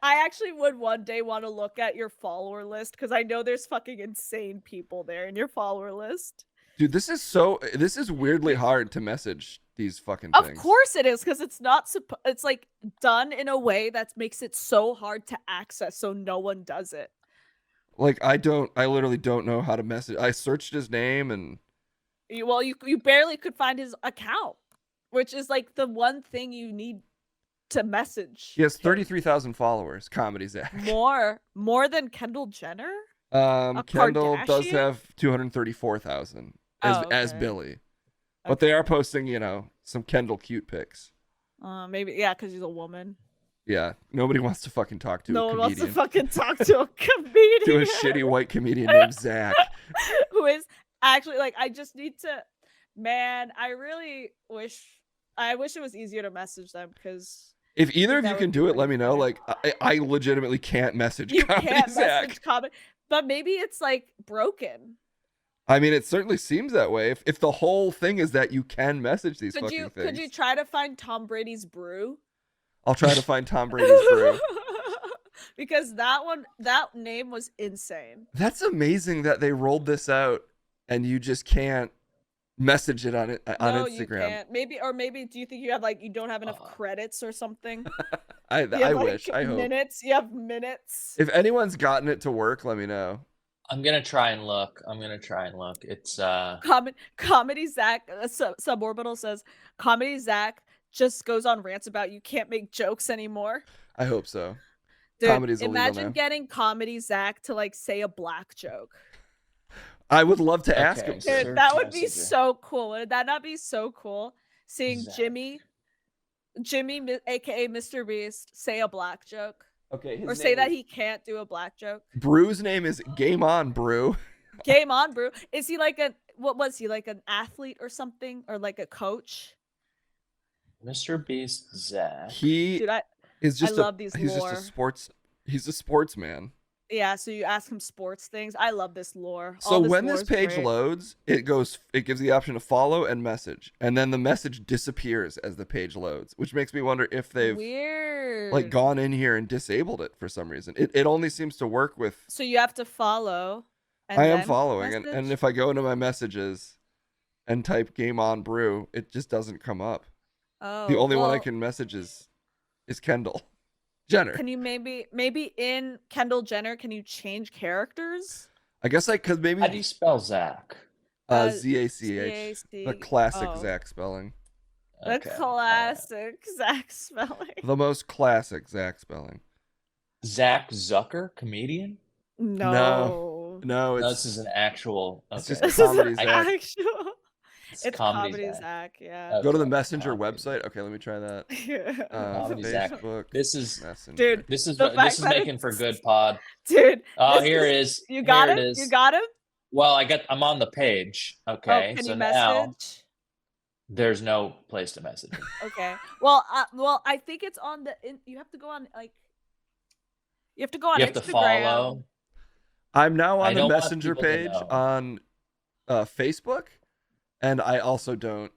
I actually would one day want to look at your follower list because I know there's fucking insane people there in your follower list. Dude, this is weirdly hard to message these fucking Of things. course it is, because it's not it's like done in a way that makes it so hard to access, so no one does it. Like I literally don't know how to message. I searched his name and You barely could find his account, which is like the one thing you need to message. he has him. 33,000 followers. Comedy Zach. More than Kendall Jenner. Kendall does Kardashian? have 234,000 as okay. Billy, but they are posting some Kendall cute pics. Maybe because he's a woman. Yeah, nobody wants to fucking talk to No a one wants to comedian. fucking talk to a comedian. To a shitty white comedian named Zach. Who is actually like, I just need to, man, I really wish it was easier to message them, because If either of that you would can be do it, way let me know. better. Like I legitimately can't message You Comedy can't Zach. message comment, but maybe it's like broken. I mean, it certainly seems that way. If the whole thing is that you can message these Could fucking you things, try to find Tom Brady's brew? I'll try to find Tom Brady's brew. Because that name was insane. That's amazing that they rolled this out and you just can't message it on No, Instagram. you can't. Maybe do you think you have you don't have enough credits or something? I wish. I hope. Minutes. You have minutes. If anyone's gotten it to work, let me know. I'm gonna try and look. It's Comedy Zach Suborbital says Comedy Zach just goes on rants about you can't make jokes anymore. I hope so. Dude, Comedy's illegal imagine now. getting Comedy Zach to say a black joke. I would love to ask him. Dude, that would be so cool. Would that not be so cool? Seeing Zach. Jimmy, aka Mr. Beast, say a black joke. Okay. Or say that he can't do a black joke. Brew's name is Game On Brew. Game On Brew. Is he what was he, an athlete or something? Or a coach? Mr. Beast Zach. He's just a sportsman. Yeah, so you ask him sports things. I love this lore. So when this page loads, it gives the option to follow and message, and then the message disappears as the page loads, which makes me wonder if they've gone in here and disabled it for some reason. It only seems to work with. So you have to follow. I am following, and if I go into my messages and type Game On Brew, it just doesn't come up. Oh, the only one I can message is Kendall Jenner. Can you maybe in Kendall Jenner, can you change characters? I guess because maybe. How do you spell Zach? ZACH. The classic Zach spelling. The classic Zach spelling. The most classic Zach spelling. Zach Zucker, comedian? No, this is an actual. It's just Comedy Zach. It's Comedy Zach. Yeah. Okay. Go to the Messenger website. Okay, let me try that. Facebook. This is Dude. This is making for good pod. Dude. Oh, here it is. You got it. You got him. Well, I'm on the page. Okay. Can so you message? Now there's no place to message him. Okay. Well, I think it's on the. You have to go on You have to go on. You have Instagram. to follow. I'm now on the Messenger page on Facebook. And I also don't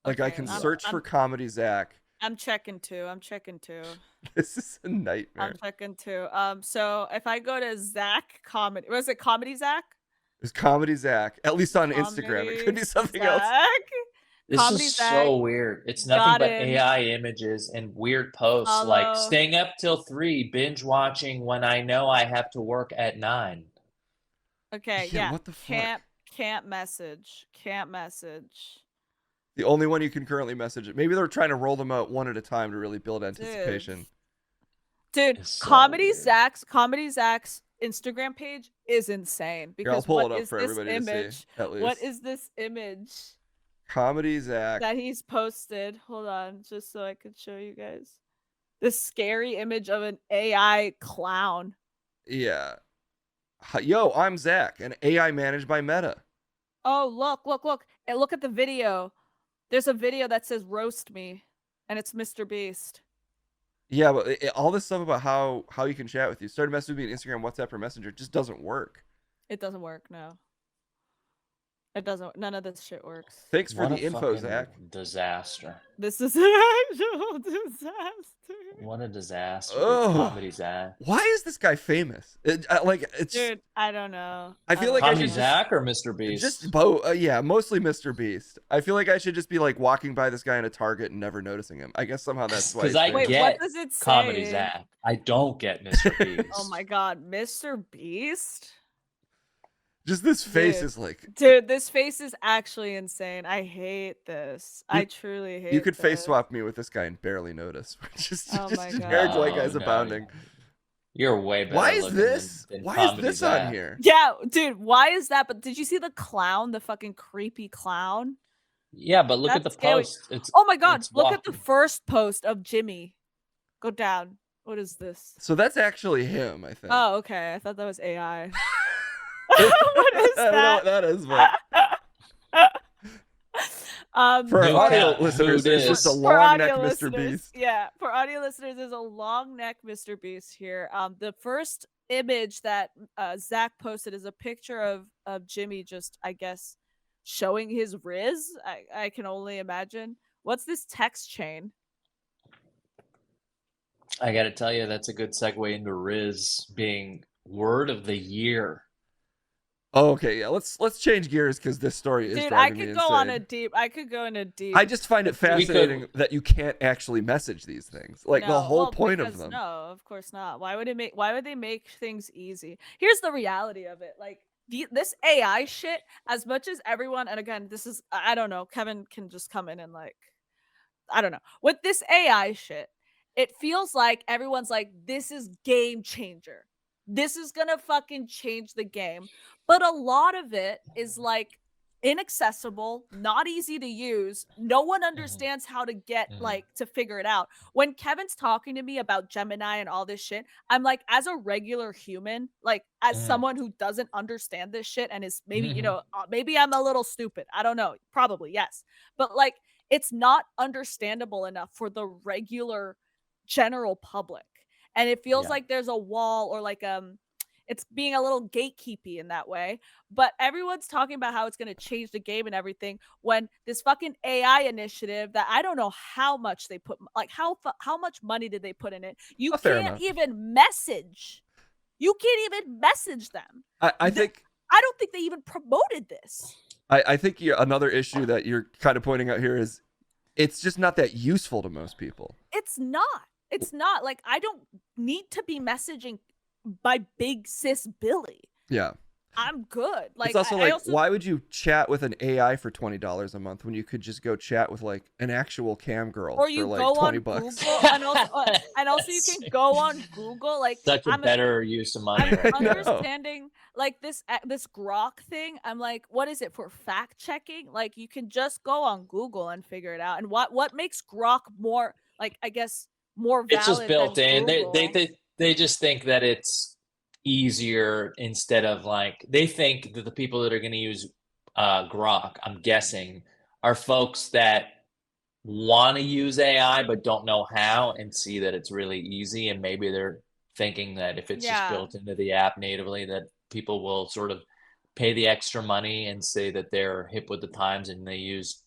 I can search for Comedy Zach. I'm checking too. This is a nightmare. I'm checking too. So if I go to Zach Comedy, was it Comedy Zach? It's Comedy Zach. At least on Instagram, it could be something else. This Comedy is Zach. So weird. It's nothing but AI images and weird posts like staying up till 3, binge watching when I know I have to work at 9. Okay. Yeah. What the fuck? Can't message. The only one you can currently message it. Maybe they're trying to roll them out one at a time to really build anticipation. Dude, so Comedy Zach's Instagram page is insane. Because I'll pull it up for everybody to see. At least. What is this image? Comedy Zach that he's posted. Hold on, just so I could show you guys. This scary image of an AI clown. Yeah. Yo, I'm Zach, an AI managed by Meta. Oh, look. And look at the video. There's a video that says roast me, and it's Mr. Beast. Yeah, but all this stuff about how you can chat with you, started messaging me on Instagram, WhatsApp, or Messenger, just doesn't work. It doesn't work, no. It doesn't. None of this shit works. Thanks for the info, Zach. Disaster. This is an actual disaster. What a disaster. Oh, Comedy Zach. Why is this guy famous? It's dude. I don't know. I feel like Comedy Zach or Mr. Beast. Just both. Yeah, mostly Mr. Beast. I feel like I should just be walking by this guy in a Target and never noticing him. I guess somehow that's why. Because Wait, what does it say? Comedy Zach. I don't get Mr. Beast. Oh my god, Mr. Beast. Just this face is dude, this face is actually insane. I hate this. I truly hate. You could face swap me with this guy and barely notice. Just generic white guys abounding. You're way better. Why is this? Why is this on here? Yeah, dude. Why is that? But did you see the clown? The fucking creepy clown. Yeah, but look at the post. Oh my god! Look at the first post of Jimmy. Go down. What is this? So that's actually him, I think. Oh, okay. I thought that was AI. What is that? I don't know what that is, but for our audio listeners, it's just a long neck Mr. Beast. Yeah, for audio listeners, there's a long neck Mr. Beast here. The first image that Zach posted is a picture of Jimmy just, I guess, showing his riz. I can only imagine. What's this text chain? I got to tell you, that's a good segue into Riz being word of the year. Oh, okay, yeah. Let's change gears because this story is driving me insane. I could go in a deep. I just find it fascinating that you can't actually message these things. Like the whole point of them. No, of course not. Why would they make things easy? Here's the reality of it. Like this AI shit, as much as everyone, and again, this is, I don't know, Kevin can just come in and like, I don't know. With this AI shit, it feels like everyone's like, this is game changer. This is gonna fucking change the game. But a lot of it is like inaccessible, not easy to use. No one understands how to get like to figure it out. When Kevin's talking to me about Gemini and all this shit, I'm like, as a regular human, like as someone who doesn't understand this shit and is maybe, you know, maybe I'm a little stupid. I don't know. Probably, yes. But like, it's not understandable enough for the regular general public. And it feels like there's a wall, or like it's being a little gatekeepy in that way. But everyone's talking about how it's going to change the game and everything, when this fucking AI initiative that I don't know how much they put, like how much money did they put in it? You can't even message. You can't even message them. I think I don't think they even promoted this. I think another issue that you're kind of pointing out here is it's just not that useful to most people. It's not. It's not. Like, I don't need to be messaging my big sis Billy. Yeah. I'm good. Like, it's also why would you chat with an AI for $20 a month when you could just go chat with like an actual cam girl or you for like go $20? On Google, and also you can go on Google. Like, such a better use of money. I'm understanding like this Grok thing. I'm like, what is it for fact checking? Like, you can just go on Google and figure it out. And what makes Grok more, like, I guess, more valid? It's just built in. Google? They just think that it's easier, instead of like, they think that the people that are going to use Grok, I'm guessing, are folks that want to use AI but don't know how, and see that it's really easy, and maybe they're thinking that if it's just built into the app natively, that people will sort of pay the extra money and say that they're hip with the times and they use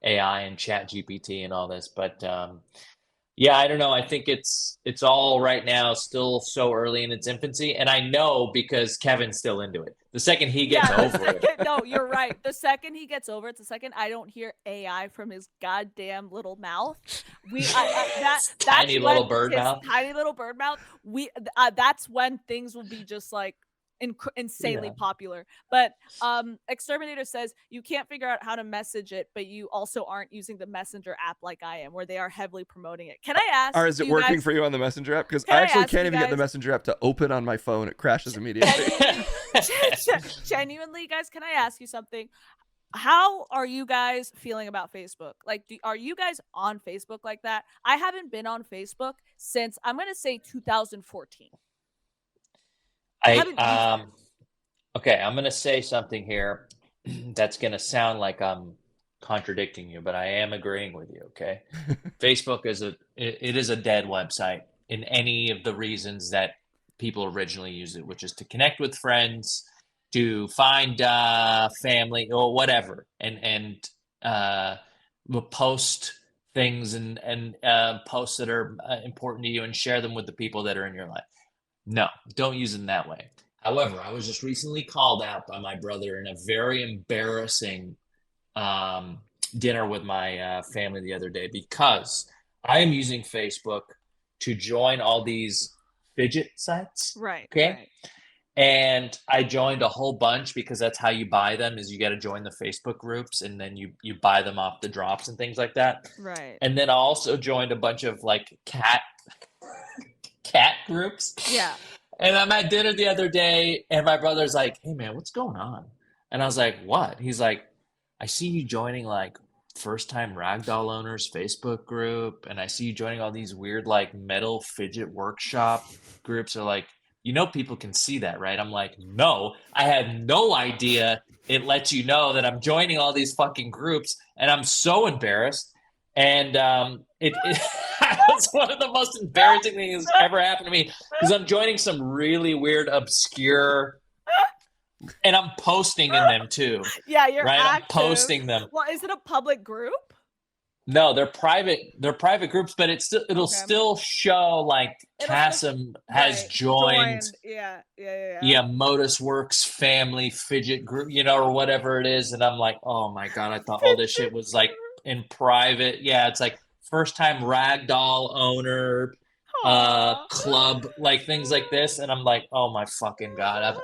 AI and Chat GPT and all this. But yeah, I don't know. I think it's all right now still so early in its infancy. And I know because Kevin's still into it. The second he gets over it. No, you're right. The second he gets over it, the second I don't hear AI from his goddamn little mouth. Tiny little bird mouth. Tiny little bird mouth. That's when things will be just like insanely popular. But Exterminator says you can't figure out how to message it, but you also aren't using the Messenger app like I am, where they are heavily promoting it. Can I ask, or is it working for you on the Messenger app? Because I actually can't even get the Messenger app to open on my phone. It crashes immediately. Genuinely, guys, can I ask you something? How are you guys feeling about Facebook? Like, are you guys on Facebook like that? I haven't been on Facebook since, I'm going to say, 2014. Okay, I'm gonna say something here that's gonna sound like I'm contradicting you, but I am agreeing with you. Okay, Facebook is a dead website in any of the reasons that people originally used it, which is to connect with friends, to find family or whatever, and post things and posts that are important to you and share them with the people that are in your life. No, don't use it in that way. However, I was just recently called out by my brother in a very embarrassing dinner with my family the other day, because I am using Facebook to join all these fidget sites. Right. Okay. Right. And I joined a whole bunch because that's how you buy them, is you got to join the Facebook groups, and then you buy them off the drops and things like that. Right. And then I also joined a bunch of like cat groups. Yeah. And I'm at dinner the other day, and my brother's like, "Hey man, what's going on?" And I was like, "What?" He's like, "I see you joining like first time ragdoll owners Facebook group, and I see you joining all these weird like metal fidget workshop groups." Are like, people can see that, right? I'm like, "No, I had no idea it lets you know that I'm joining all these fucking groups," and I'm so embarrassed. And it's one of the most embarrassing things that's ever happened to me, because I'm joining some really weird, obscure, and I'm posting in them too. Yeah, you're right. active. I'm posting them. Well, is it a public group? No, they're private. They're private groups, but it'll Okay. still show like It'll still Kasim has right, joined. Yeah. Modus Works family fidget group, or whatever it is, and I'm like, oh my god, I thought all this shit was like in private. Yeah, it's like first time ragdoll owner, Aw. club, like things like this, and I'm like, oh my fucking god,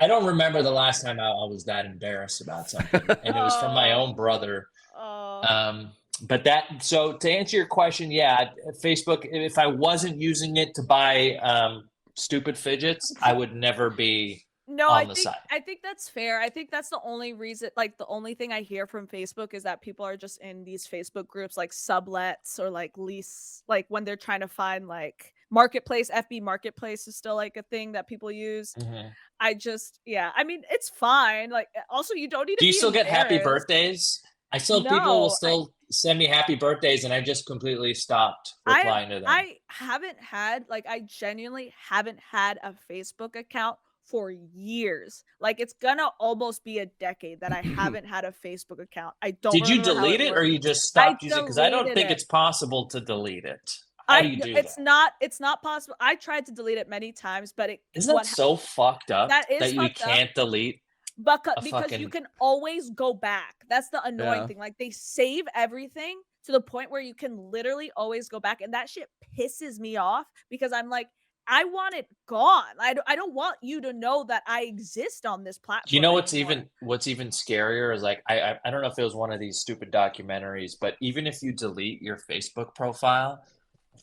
I don't remember the last time I was that embarrassed about something, and it was from my own brother. Oh. But so to answer your question, yeah, Facebook, if I wasn't using it to buy stupid fidgets, I would never be No, on the site. I think that's fair. I think that's the only reason, like the only thing I hear from Facebook is that people are just in these Facebook groups like sublets or like lease, like when they're trying to find like marketplace, FB marketplace is still like a thing that people use. Mhm. Yeah, I mean, it's fine. Like also you don't need to Do you be still get happy embarrassed. birthdays? People will No, still send me happy birthdays, and I just completely stopped I replying to them. I haven't had like I genuinely haven't had a Facebook account for years. Like it's gonna almost be a decade that I haven't had a Facebook account. I don't Did you remember how delete it it, or works. you just I stopped using it? Because I don't deleted think it. it's possible to delete it. How do you do that? It's not possible. I tried to delete it many times, but Isn't that so fucked up that is that you fucked up. can't delete a Because you fucking can always go back. That's the annoying Yeah. thing. Like they save everything to the point where you can literally always go back, and that shit pisses me off because I'm like, I want it gone. I don't want you to know that I exist on this You platform know anymore. what's even scarier is like I don't know if it was one of these stupid documentaries, but even if you delete your Facebook profile,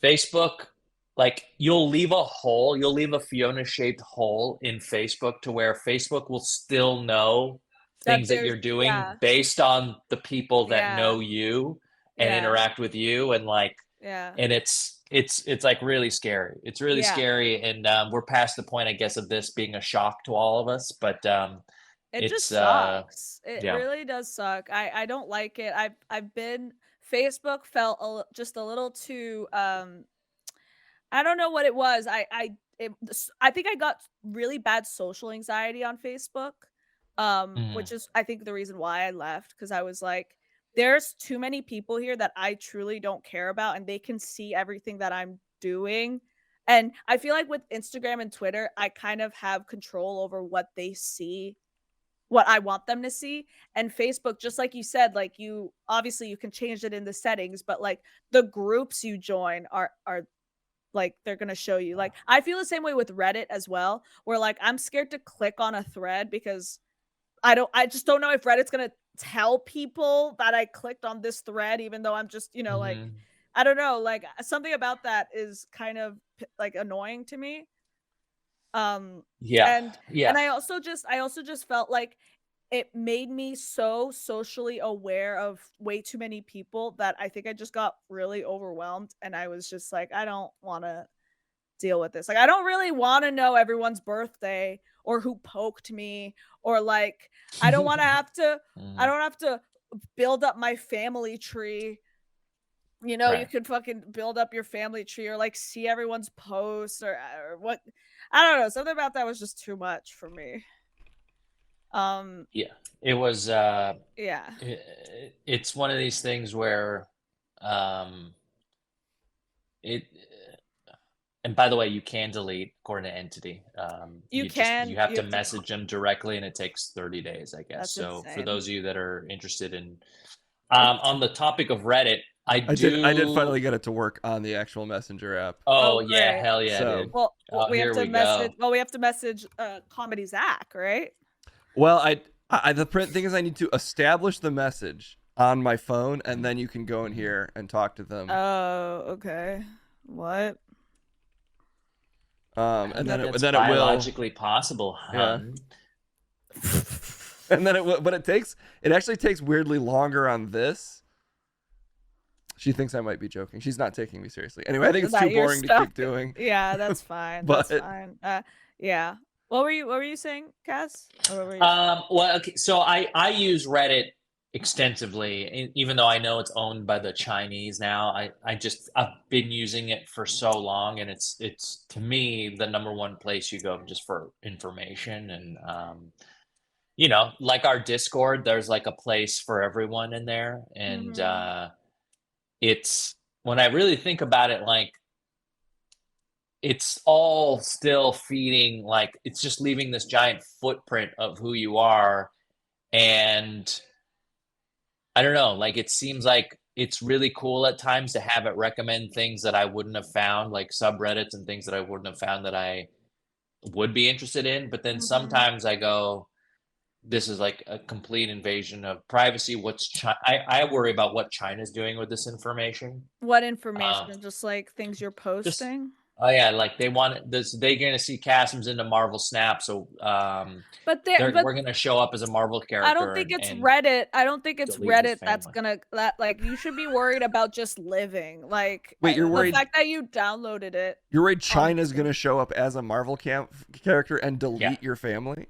Facebook, like you'll leave a Fiona shaped hole in Facebook to where Facebook will still know That things that there's you're doing yeah, based on the people that yeah, know you and yeah, interact with you, and like, yeah, and it's like really scary. It's really yeah. scary, and we're past the point, I guess, of this being a shock to all of us, but It it's just sucks. It yeah. really does suck. I don't like it. I've been Facebook felt just a little too I don't know what it was. I think I got really bad social anxiety on Facebook, which Mhm. is I think the reason why I left because I was like, there's too many people here that I truly don't care about, and they can see everything that I'm doing. And I feel like with Instagram and Twitter, I kind of have control over what they see, what I want them to see. And Facebook, just like you said, like you obviously you can change it in the settings, but like the groups you join are like, they're gonna show you. Like, I feel the same way with Reddit as well, where, like, I'm scared to click on a thread because I just don't know if Reddit's gonna tell people that I clicked on this thread, even though I'm just, like, Mhm. I don't know, like, something about that is kind of, like, annoying to me. Um, Yeah. and Yeah. I also just felt like it made me so socially aware of way too many people that I think I just got really overwhelmed, and I was just like, "I don't wanna deal with this." Like, I don't really wanna know everyone's birthday or who poked me or, like, I don't wanna have to I Mhm. don't have to build up my family tree. You Right. could fucking build up your family tree or, like, see everyone's posts or what I don't know, something about that was just too much for me. Um, Yeah. It was yeah. it's one of these things where um it and by the way, you can delete according to entity. You have You to have to message them directly, and it takes 30 days, I guess. That's So for insane. those of you that are interested in It's on the topic of Reddit, I I did finally do. get it to work on the actual messenger app. Oh Oh, yeah, great. hell yeah, So, dude. Well, Oh, here we go. we have to message, Comedy Zach, right? well, the thing is I need to establish the message on my phone, and Mhm, then you can go in mhm. here and talk to them. Oh, okay. What? I don't And think and that's then it will, biologically possible, yeah. hun. And then it will, but it actually takes weirdly longer on this. She thinks I might be joking. She's not taking me seriously. Anyway, I think it's too That you're boring to stuck. keep doing. Yeah, that's fine, that's But fine. Yeah. What were you saying, Cass? Or what were you Well, okay, so I use Reddit extensively, even though I know it's owned by the Chinese now. I've been using it for so long, and it's to me the number one place you go just for information, and like our Discord, there's like a place for everyone in there, and Mhm. it's when I really think about it, like it's all still feeding, like it's just leaving this giant footprint of who you are. And I don't know, like it seems like it's really cool at times to have it recommend things that I wouldn't have found, like subreddits and things that I wouldn't have found that I would be interested in. But then Mhm. sometimes I go, this is like a complete invasion of privacy. I worry about what China's doing with this information. What Um, information? Just like things you're just posting? oh yeah, like they want this. They're gonna see Cassim's into Marvel Snap, so But we're gonna show up as a Marvel I don't character think it's and Reddit. I don't think it's delete his Reddit that's family. gonna that like you should be worried about just living. Like Wait, you're the worried? fact that you downloaded it. You're worried Um, China's gonna show up as a Marvel character and Yeah, delete your family?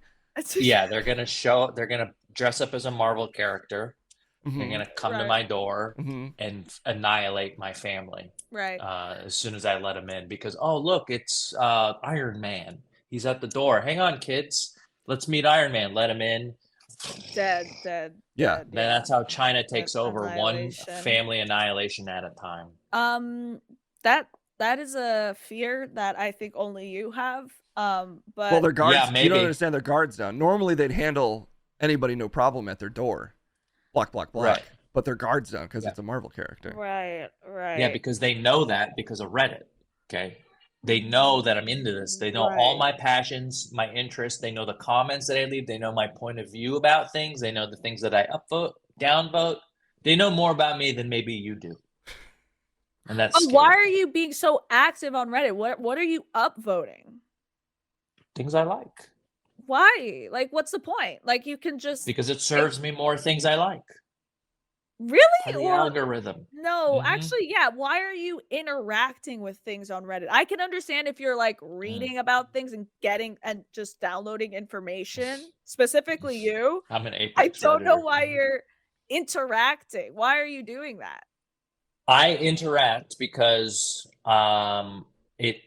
yeah, they're gonna dress up as a Marvel character. They're Mm-hmm. gonna come to right, my door Mm-hmm. and annihilate my family right. as soon as I let them in because oh look, it's Iron Man. He's at the door. Hang on, kids. Let's meet Iron Man. Let him in. Dead, dead, Yeah. dead. Then Yeah. that's how China takes over, one Annihilation. family annihilation at a time. Um, that that is a fear that I think only you have. Well, But their Yeah, guards. You don't maybe. understand their guards down. Normally, they'd handle anybody no problem at their door. Block, block, Right. block. But their guards down because Yeah. it's a Marvel character. right, Yeah, right, because they know that because of Reddit. Okay. They know that I'm into this. They know all right. my passions, my interests. They know the comments that I leave. They know my point of view about things. They know the things that I upvote, downvote. They know more about me than maybe you do. And that's But why scary. are you being so active on Reddit? What are you upvoting? Things I like. Why? Like, what's the point? Like, you can just Because it it, serves me more things I like. really Part of the or algorithm. no, Mm-hmm. actually, yeah. Why are you interacting with things on Reddit? I can understand if you're like Mm. reading about things and getting and just downloading information, specifically you. I'm an I apex don't know redditor. why you're interacting. Why are you doing that? I interact because it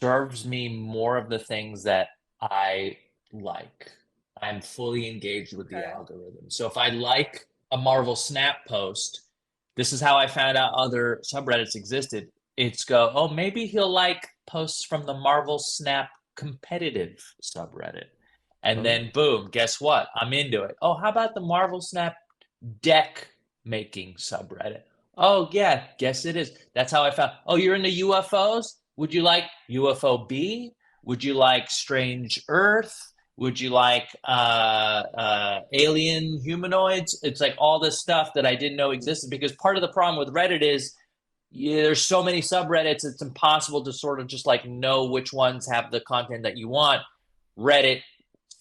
serves me more of the things that I like. I'm fully engaged with the Okay. algorithm. So if I like a Marvel Snap post, this is how I found out other subreddits existed. It's go, oh, maybe he'll like posts from the Marvel Snap competitive subreddit. And Oh. then boom, guess what? I'm into it. Oh, how about the Marvel Snap deck making subreddit? Oh yeah, guess it is. That's how I found. Oh, you're into UFOs? Would you like UFO B? Would you like Strange Earth? Would you like alien humanoids? It's like all this stuff that I didn't know existed because part of the problem with Reddit is yeah, there's so many subreddits, it's impossible to sort of just like know which ones have the content that you want. Reddit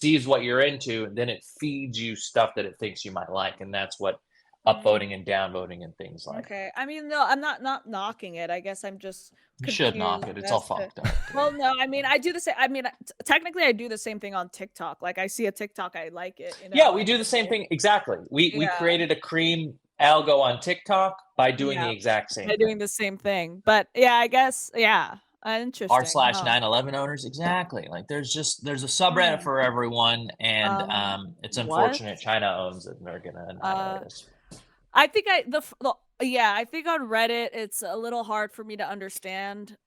sees what you're into, and then it feeds you stuff that it thinks you might like, and that's what Mm, upvoting and downvoting and things like. okay. I mean, no, I'm not knocking it. I guess I'm just You should knock confused it. It's all as to. fucked up, Well, dude. no, I mean, I do the same. I mean, technically, I do the same thing on TikTok. Like, I see a TikTok, I like it. Yeah, we I do the same follow. thing exactly. We Yeah, created a cream algo on TikTok by doing the yeah. exact same By doing thing. the same thing, but yeah, I guess, yeah. R Interesting. slash Huh. 9/11 owners exactly, like there's a subreddit Hmm. for everyone, and it's What? unfortunate China owns it and they're gonna Uh, annihilate us. I think yeah, I think on Reddit it's a little hard for me to understand.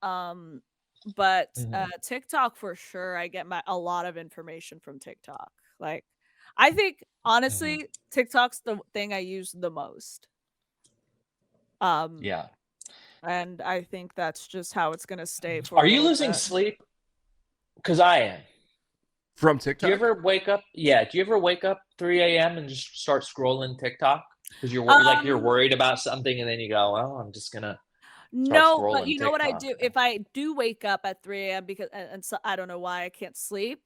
But Mhm. TikTok for sure, I get a lot of information from TikTok. Like, I think Mhm. honestly, TikTok's the thing I use the most. Um, Yeah. and I think that's just how it's gonna stay for Are a you little losing bit. sleep? Because I am. From Do you TikTok? ever wake up? Yeah. Do you ever wake up 3 a.m. and just start scrolling TikTok because you're Um, worried about something, and then you go, "Well, I'm just gonna start no, but scrolling you know what I TikTok." do? If I do wake up at 3 AM because and so I don't know why I can't sleep,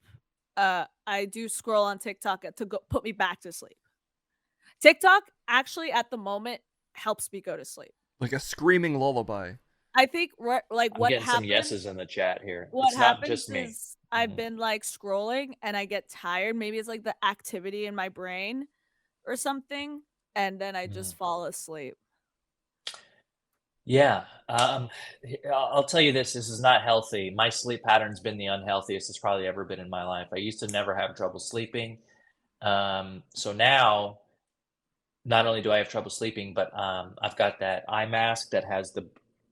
I do scroll on TikTok to go put me back to sleep. TikTok actually at the moment helps me go to sleep. Like a screaming lullaby. I think like I'm getting some yeses in the chat here. what It's not happens just me. is I've Mhm. been like scrolling and I get tired. Maybe it's like the activity in my brain or something, and then I Mhm. just fall asleep. Yeah. I'll tell you this. This is not healthy. My sleep pattern's been the unhealthiest it's probably ever been in my life. I used to never have trouble sleeping. So now not only do I have trouble sleeping, but I've got that eye mask that has the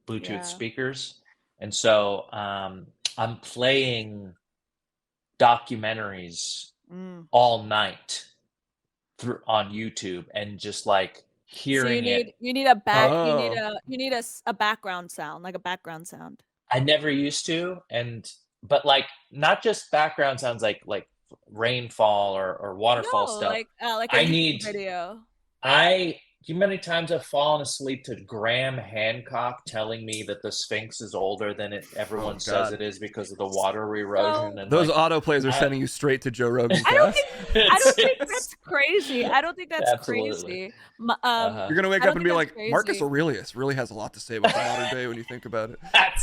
Bluetooth Yeah. speakers, and so I'm playing documentaries all night through on YouTube and just like hearing it. You need a Oh. a background sound, like a background sound. I never used to, but like not just background sounds like rainfall or waterfall No, stuff. like a I YouTube need video. you know how many times I've fallen asleep to Graham Hancock telling me that the Sphinx is older than everyone says it is because of the water erosion and Those like autoplays are sending you straight to Joe Rogan's I don't cast. think that's crazy. I don't think that's Absolutely. crazy. You're gonna wake I up don't and be think like, that's Marcus crazy. Aurelius really has a lot to say about the modern day when you think about it. I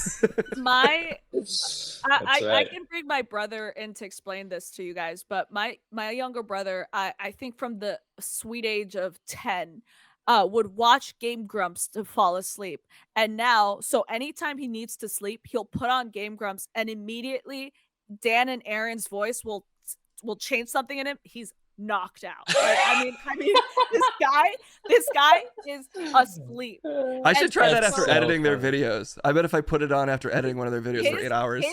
right. can bring my brother in to explain this to you guys, but my younger brother, I think from the sweet age of 10, would watch Game Grumps to fall asleep. And now, so anytime he needs to sleep, he'll put on Game Grumps and immediately Dan and Aaron's voice will change something in him. He's knocked out. Like, I mean, this guy is asleep. I should try that after so editing their funny. videos. I bet if I put it on after editing one of their videos for 8 hours.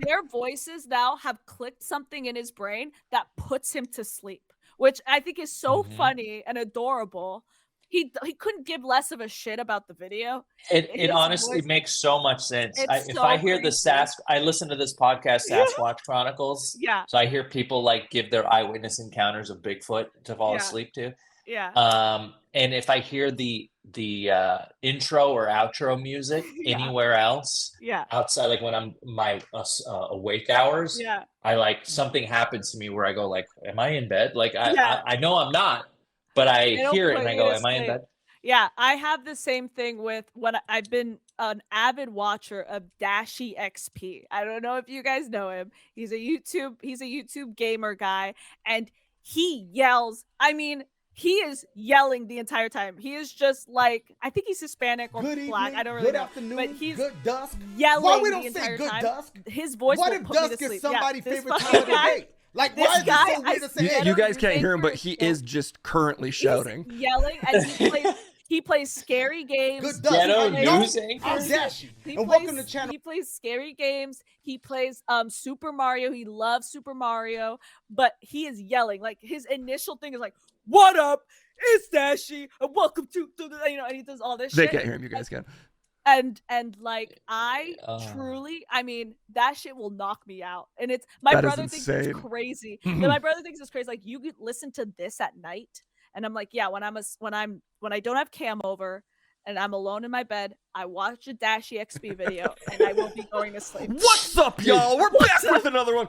Their voices now have clicked something in his brain that puts him to sleep, which I think is so funny and adorable. He couldn't give less of a shit about the video. It honestly makes so much sense. If so I hear creepy. I listen to this podcast, Sasquatch Chronicles. Yeah. So I hear people like give their eyewitness encounters of Bigfoot to fall asleep to. Yeah. And if I hear the intro or outro music anywhere else, outside, like when I'm my awake hours, I like something happens to me where I go like, "Am I in bed?" Like I know I'm not, but I hear it and I go, "Am I in bed?" Yeah, I have the same thing with when I've been an avid watcher of Dashy XP. I don't know if you guys know him. He's a YouTube gamer guy, and he yells. I mean, he is yelling the entire time. He is just like, I think he's Hispanic or good black. Evening, I don't really good know. afternoon, But he's good dusk. yelling Why we the don't say entire good time. dusk? His voice What will if put me to dusk is sleep. somebody's This favorite fucking time of the day? Like, this why is guy, it so weird to say? You guys can't hear him, but he is just currently shouting. He's yelling, and he plays scary games. Good dusk. Ghetto news anchor. I'm Dashy, He and plays, welcome to channel. He plays scary games. He plays Super Mario. He loves Super Mario, but he is yelling. Like, his initial thing is like, "What up? It's Dashy, and welcome to you know." And he does all this They shit. can't hear him. You guys can. And like, I truly, I mean, that shit will knock me out. And it's my brother thinks it's crazy. My brother thinks it's crazy. Like, you could listen to this at night, and I'm like, yeah. When I don't have Cam over, and I'm alone in my bed, I watch a Dashy XP video, and I will be going to sleep. What's up, y'all? We're back with another one.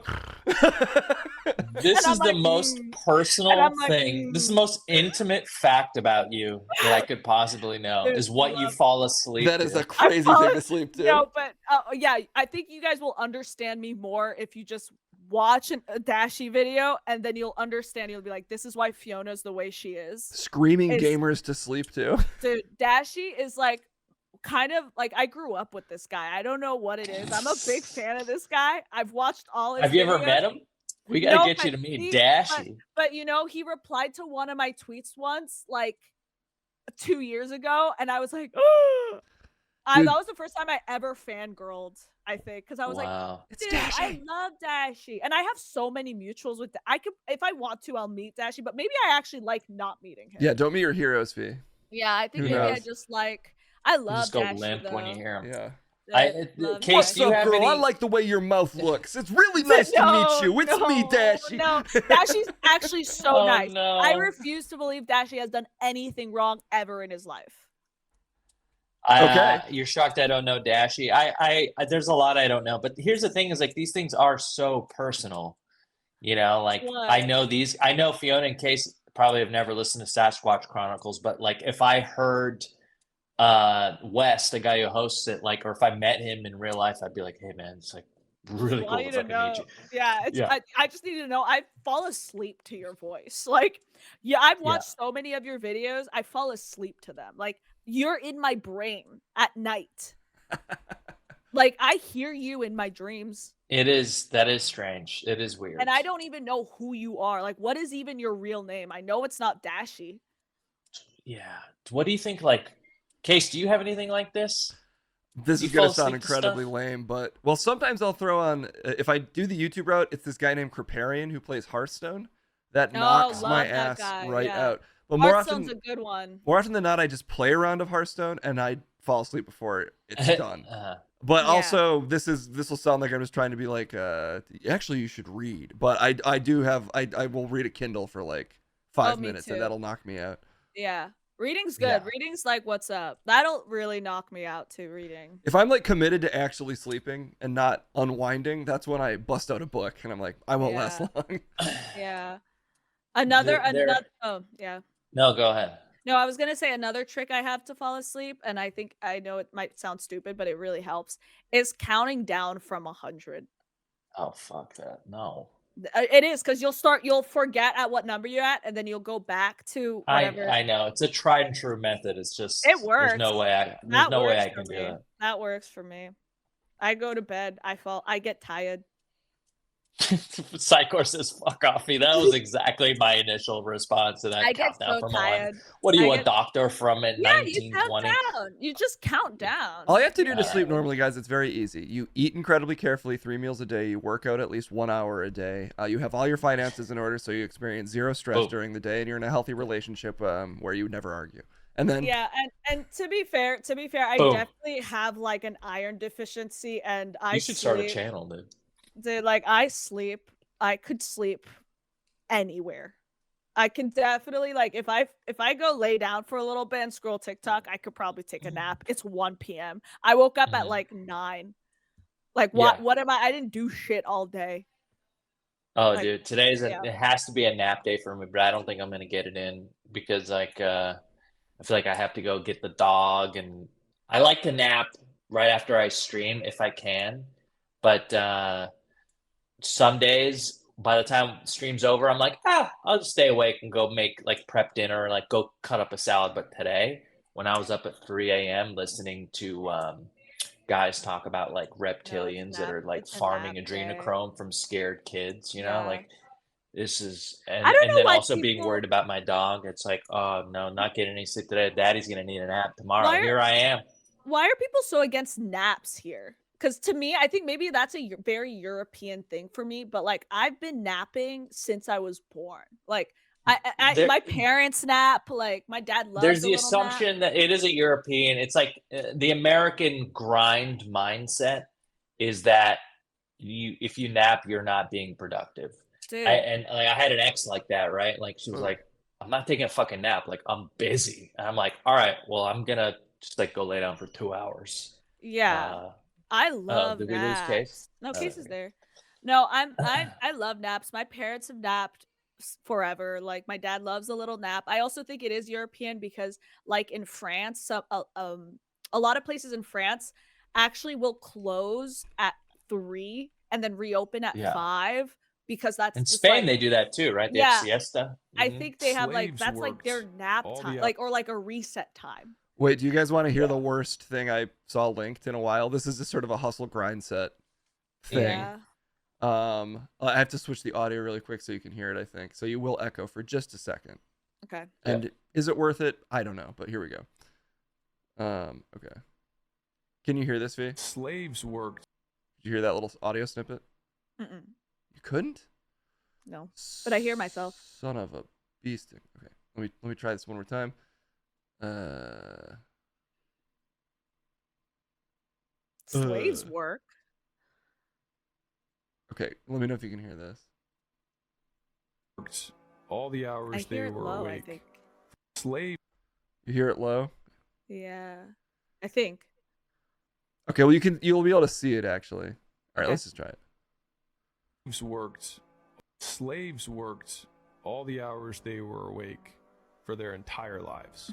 This is the most personal thing. This is the most intimate fact about you that I could possibly know, is what you fall asleep That to. is a crazy thing to sleep to. No, but yeah, I think you guys will understand me more if you just watch a Dashy video, and then you'll understand. You'll be like, this is why Fiona's the way she is. Screaming gamers to sleep to. Dude, Dashy is like, kind of like, I grew up with this guy. I don't know what it is. I'm a big fan of this guy. I've watched all his Have you ever videos. met him? We gotta get you to meet Dashy. But you know, he replied to one of my tweets once, like 2 years ago, and I was like, oh. That was the first time I ever fangirled, I think, because I was like, dude, I love Dashy, and I have so many mutuals with. I could, if I want to, I'll meet Dashy, but maybe I actually like not meeting him. Yeah, don't meet your heroes, V. Yeah, I think maybe I just like. I love just go Dashy, limp though. when you hear him. Yeah. Case, do you have girl? any... I like the way your mouth looks. It's really nice to meet you. It's me, Dashy. No, Dashy's actually so nice. No. I refuse to believe Dashy has done anything wrong ever in his life. Okay. You're shocked I don't know Dashy. I there's a lot I don't know, but here's the thing: is like these things are so personal. You know, like I know Fiona and Case probably have never listened to Sasquatch Chronicles, but like if I heard Wes, the guy who hosts it, like, or if I met him in real life, I'd be like, hey man, it's like really cool to fucking meet you. Yeah, I just need to know. I fall asleep to your voice. Like, yeah, I've watched so many of your videos. I fall asleep to them. Like, you're in my brain at night. Like, I hear you in my dreams. That is strange. It is weird. And I don't even know who you are. Like, what is even your real name? I know it's not Dashy. Yeah. What do you think? Like, Case, do you have anything like this? This Do is you fall gonna sound asleep to incredibly stuff? lame, but well, sometimes I'll throw on if I do the YouTube route. It's this guy named Kriparian who plays Hearthstone. That Oh, knocks my love that ass guy. right Yeah. out. But Hearthstone's a good one. more often than not, I just play a round of Hearthstone and I fall asleep before it's done. uh, But Yeah. also, this will sound like I'm just trying to be like, actually, you should read. But I do have I will read a Kindle for like Oh, 5 me minutes and too. that'll knock me out. Yeah. Reading's good. yeah. Reading's like what's up. That'll really knock me out too, reading. If I'm like committed to actually sleeping and not unwinding, that's when I bust out a book and I'm like, I won't last Yeah. long. Yeah. There, Another there. oh, yeah. No, go ahead. No, I was gonna say another trick I have to fall asleep, and I know it might sound stupid, but it really helps, is counting down from 100. Oh, fuck that. No. It is because you'll forget at what number you're at, and then you'll go back to whatever. I know it's a tried and true method. It's It just works. there's That no way works I for can do me. it. That works for me. I go to bed. I get tired. Psychor says, "Fuck off me." That was exactly my initial response to that I get countdown so from 1. tired. What are you, I a get doctor from Yeah, you count 1920? down. You just count down. All you have to do to All sleep right. normally, guys, it's very easy. You eat incredibly carefully, 3 meals a day. You work out at least 1 hour a day. You have all your finances in order, so you experience zero stress Boom. during the day, and you're in a healthy relationship where you never argue. And then, Yeah, and to be fair, I Boom. definitely have like an iron deficiency, and I You should start a sleep. channel, dude. Dude, like I sleep. I could sleep anywhere. I can definitely like if I go lay down for a little bit and scroll TikTok, I could probably take a nap. It's 1 p.m. I woke up at Mhm. like 9. Like Yeah. what am I didn't do shit all day. Oh, Like dude, yeah. it has to be a nap day for me, but I don't think I'm gonna get it in because like I feel like I have to go get the dog, and I like to nap right after I stream if I can, but some days by the time stream's over, I'm like, I'll just stay awake and go make like prep dinner, like go cut up a salad. But today, when I was up at 3 a.m. listening to guys talk about like No, it's reptilians that nap. are like It's a nap farming day. adrenochrome from scared kids, Yeah. like this is, I don't and know then why also being people worried about my dog. It's like, oh no, not getting any sleep today. Daddy's gonna need a nap why tomorrow. are Here I am. why are people so against naps here? Because to me, I think maybe that's a very European thing for me. But like, I've been napping since I was born. Like, There, my parents nap. Like, my dad there's loves a the little nap. assumption that it is a European. It's like the American grind mindset is that if you nap, you're not being productive. Dude, And like I had an ex like that, right? Like she was ugh. like, I'm not taking a fucking nap. Like I'm busy. And I'm like, all right, well, I'm gonna just like go lay down for 2 hours. yeah, Uh, I oh, love did we lose Case? naps. No, Oh, Case is there. No, I love naps. My parents have napped forever. Like my dad loves a little nap. I also think it is European because like in France, a lot of places in France actually will close at 3 and then reopen at yeah. 5 because that's In just Spain, like they do that too, right? They have yeah, siesta. I Hmm. think they have like Slaves that's like their worked nap all time, the like or like a reset time. wait, do you guys want to hear the Yeah. worst thing I saw linked in a while? This is just sort of a hustle grind set thing. Yeah. I have to switch the audio really quick so you can hear it, I think. So you will echo for just a second. Okay. And is it worth it? I don't know, but here we go. Okay. Can you hear this, V? Slaves worked. Did you hear that little audio snippet? Mm-mm. You couldn't? No. But I hear myself. Son of a beast. Okay. Let me try this one more time. Slaves work. Okay, let me know if you can hear this. Worked all the I hours hear they it were low, I awake. think. Slaves You hear it low? Yeah. I think. Okay, well you'll be able to see it actually. All right, Okay. let's just try it. worked. Slaves worked all the hours they were awake for their entire lives.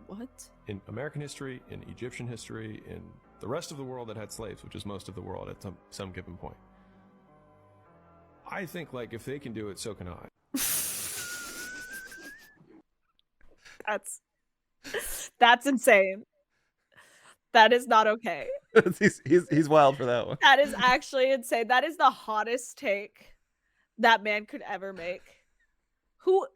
What? In American history, in Egyptian history, in the rest of the world that had slaves, which is most of the world at some given point. I think like if they can do it, so can I. That's insane. That is not okay. he's wild for that one. That is actually insane. That is the hottest take that man could ever make. Who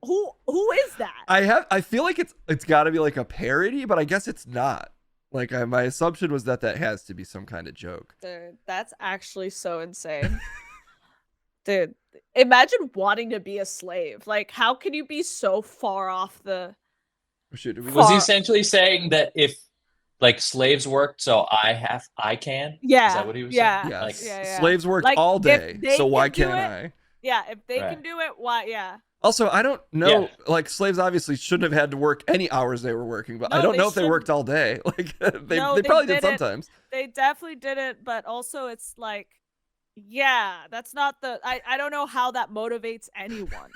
is that? I feel like it's got to be like a parody, but I guess it's not. Like my assumption was that has to be some kind of joke. Dude, that's actually so insane. Dude, imagine wanting to be a slave. Like, how can you be so far off the... Was he essentially saying that if like slaves worked, so I can? Yeah. Is that what he was saying? Yeah. Like, slaves worked like, all day, so why can't I? Yeah, if they can do it, why? Yeah. Also, I don't know. Like, slaves obviously shouldn't have had to work any hours they were working, but I don't know if they worked all day. Like, they probably did sometimes. They definitely did it, but also it's like, yeah, that's not the. I don't know how that motivates anyone.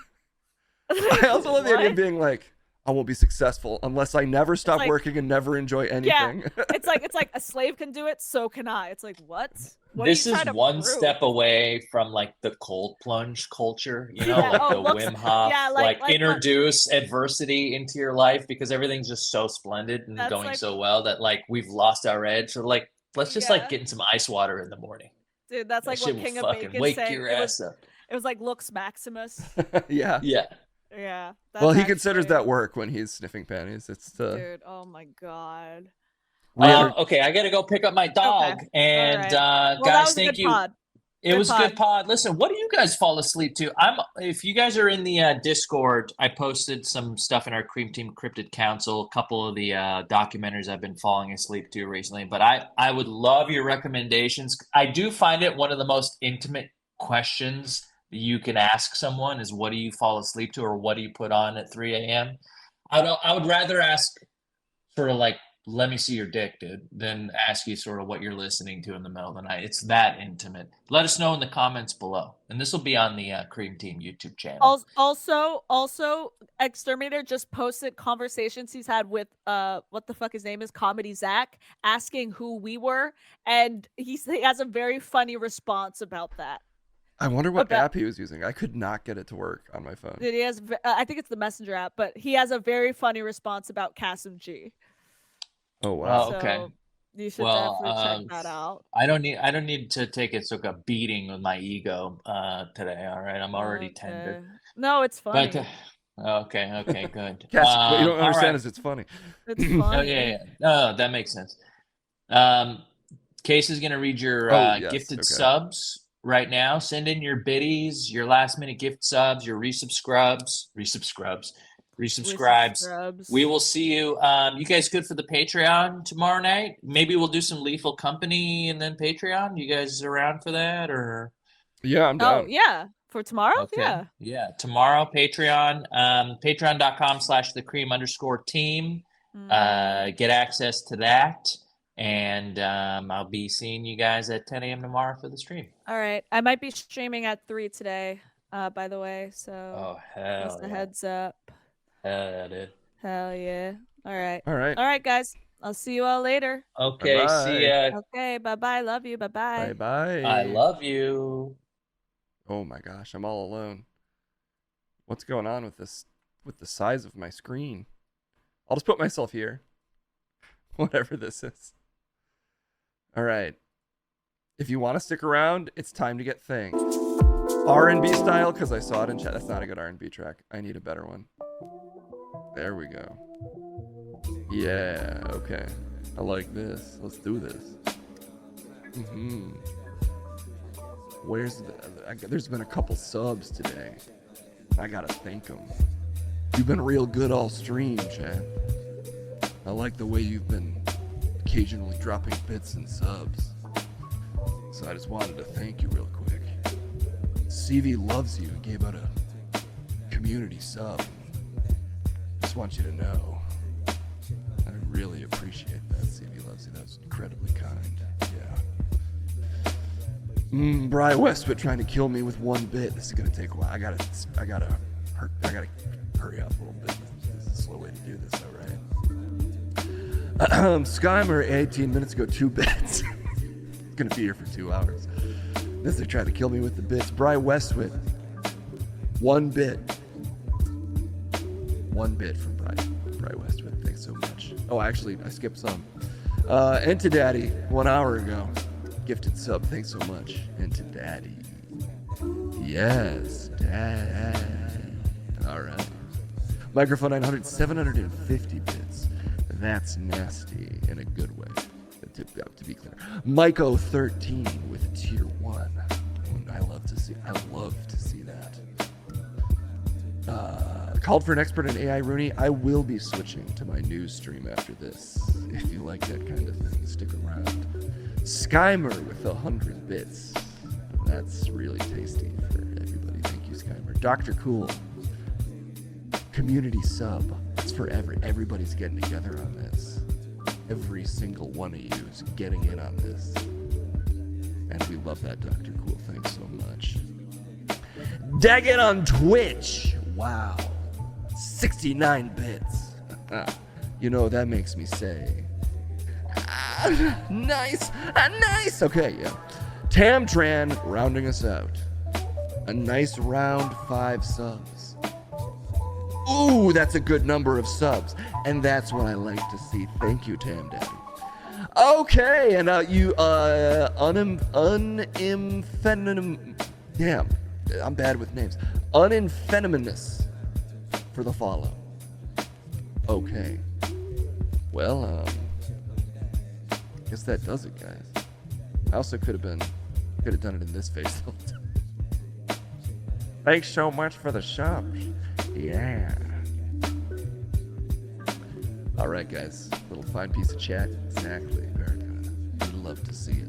I also love the idea of being like, I won't be successful unless I never stop working and never enjoy anything. Yeah, it's like a slave can do it, so can I. It's like, what? This is one step away from like the cold plunge culture, you know, like the Wim Hof, like introduce adversity into your life because everything's just so splendid and going so well that like we've lost our edge. So like, let's just like get in some ice water in the morning. Dude, that's like what King of Bacon wake said. Your ass up. It was like Lux Maximus. Yeah. Yeah. Well, he considers that work when he's sniffing panties. It's dude. Oh my god. Okay, I gotta go pick up my dog. Okay. And guys, thank you. It was a good pod. Listen, what do you guys fall asleep to? If you guys are in the Discord, I posted some stuff in our Cream Team Cryptid Council, a couple of the documentaries I've been falling asleep to recently. But I would love your recommendations. I do find it one of the most intimate questions you can ask someone is, what do you fall asleep to, or what do you put on at 3 a.m.? I would rather ask sort of like, let me see your dick, dude, than ask you sort of what you're listening to in the middle of the night. It's that intimate. Let us know in the comments below. And this will be on the Cream Team YouTube channel. Also, Exterminator just posted conversations he's had with what the fuck his name is, Comedy Zach, asking who we were, and he has a very funny response about that. I wonder what app he was using. I could not get it to work on my phone. He has, I think it's the Messenger app, but he has a very funny response about Kasim G. Oh wow! Okay, so you should definitely check that out. I don't need to take it like a beating with my ego today. All right, I'm already tender. No, it's funny. But, okay, good. Cass, what you don't understand is it's funny. It's funny. Oh yeah. No, that makes sense. Case is gonna read your gifted subs right now. Send in your biddies, your last minute gift subs, your resubscribes. We will see you. You guys good for the Patreon tomorrow night? Maybe we'll do some Lethal Company and then Patreon. You guys around for that, or? Yeah, I'm down. Oh yeah, for tomorrow. Okay. Yeah, tomorrow Patreon. Patreon.com/thecream_team. Get access to that. And I'll be seeing you guys at 10 a.m. tomorrow for the stream. All right. I might be streaming at 3 today, by the way. So just a heads up. Hell yeah, dude. Hell yeah. All right. All right, guys. I'll see you all later. Okay, bye-bye. See ya. Okay, bye-bye. Love you. Bye-bye. Bye-bye. I love you. Oh my gosh, I'm all alone. What's going on with this, with the size of my screen? I'll just put myself here. Whatever this is. All right. If you want to stick around, it's time to get thanked. R&B style, because I saw it in chat. That's not a good R&B track. I need a better one. There we go. Yeah, okay. I like this. Let's do this. There's been a couple subs today. I gotta thank them. You've been real good all stream, chat. I like the way you've been occasionally dropping bits and subs. So I just wanted to thank you real quick. CV loves you and gave out a community sub. Just want you to know. I really appreciate that. CV loves you. That was incredibly kind. Yeah. Bri Westwood trying to kill me with 1 bit. This is gonna take a while. I gotta hurry up a little bit. This is a slow way to do this, all right? Skymer 18 minutes ago, 2 bits. Gonna be here for 2 hours. This they try to kill me with the bits. Bri Westwood, 1 bit. 1 bit from Bri Westwood. Thanks so much. Oh, actually, I skipped some. Enta Daddy, 1 hour ago, gifted sub. Thanks so much, Enta Daddy. Yes, Dad. All right. Microphone 900, 750 bits. That's nasty in a good way, to be clear. Myco 13 with tier 1. I love to see that. Called for an expert in AI, Rooney. I will be switching to my news stream after this. If you like that kind of thing, stick around. Skymer with 100 bits. That's really tasty for everybody. Thank you, Skymer. Dr. Cool. Community sub. It's for everybody's getting together on this. Every single one of you is getting in on this. And we love that, Dr. Cool. Thanks so much. Daggett on Twitch. Wow. 69 bits. You know, that makes me say... nice. Nice. Okay, yeah. Tamtran rounding us out. A nice round 5 subs. Ooh, that's a good number of subs. And that's what I like to see. Thank you, Tam Daddy. Okay, and you, damn, I'm bad with names. Uninfeminous for the follow. Okay. Well, guess that does it, guys. I also could have done it in this face. Thanks so much for the subs. Yeah. All right, guys. Little fine piece of chat. Exactly. Very good. We'd love to see it.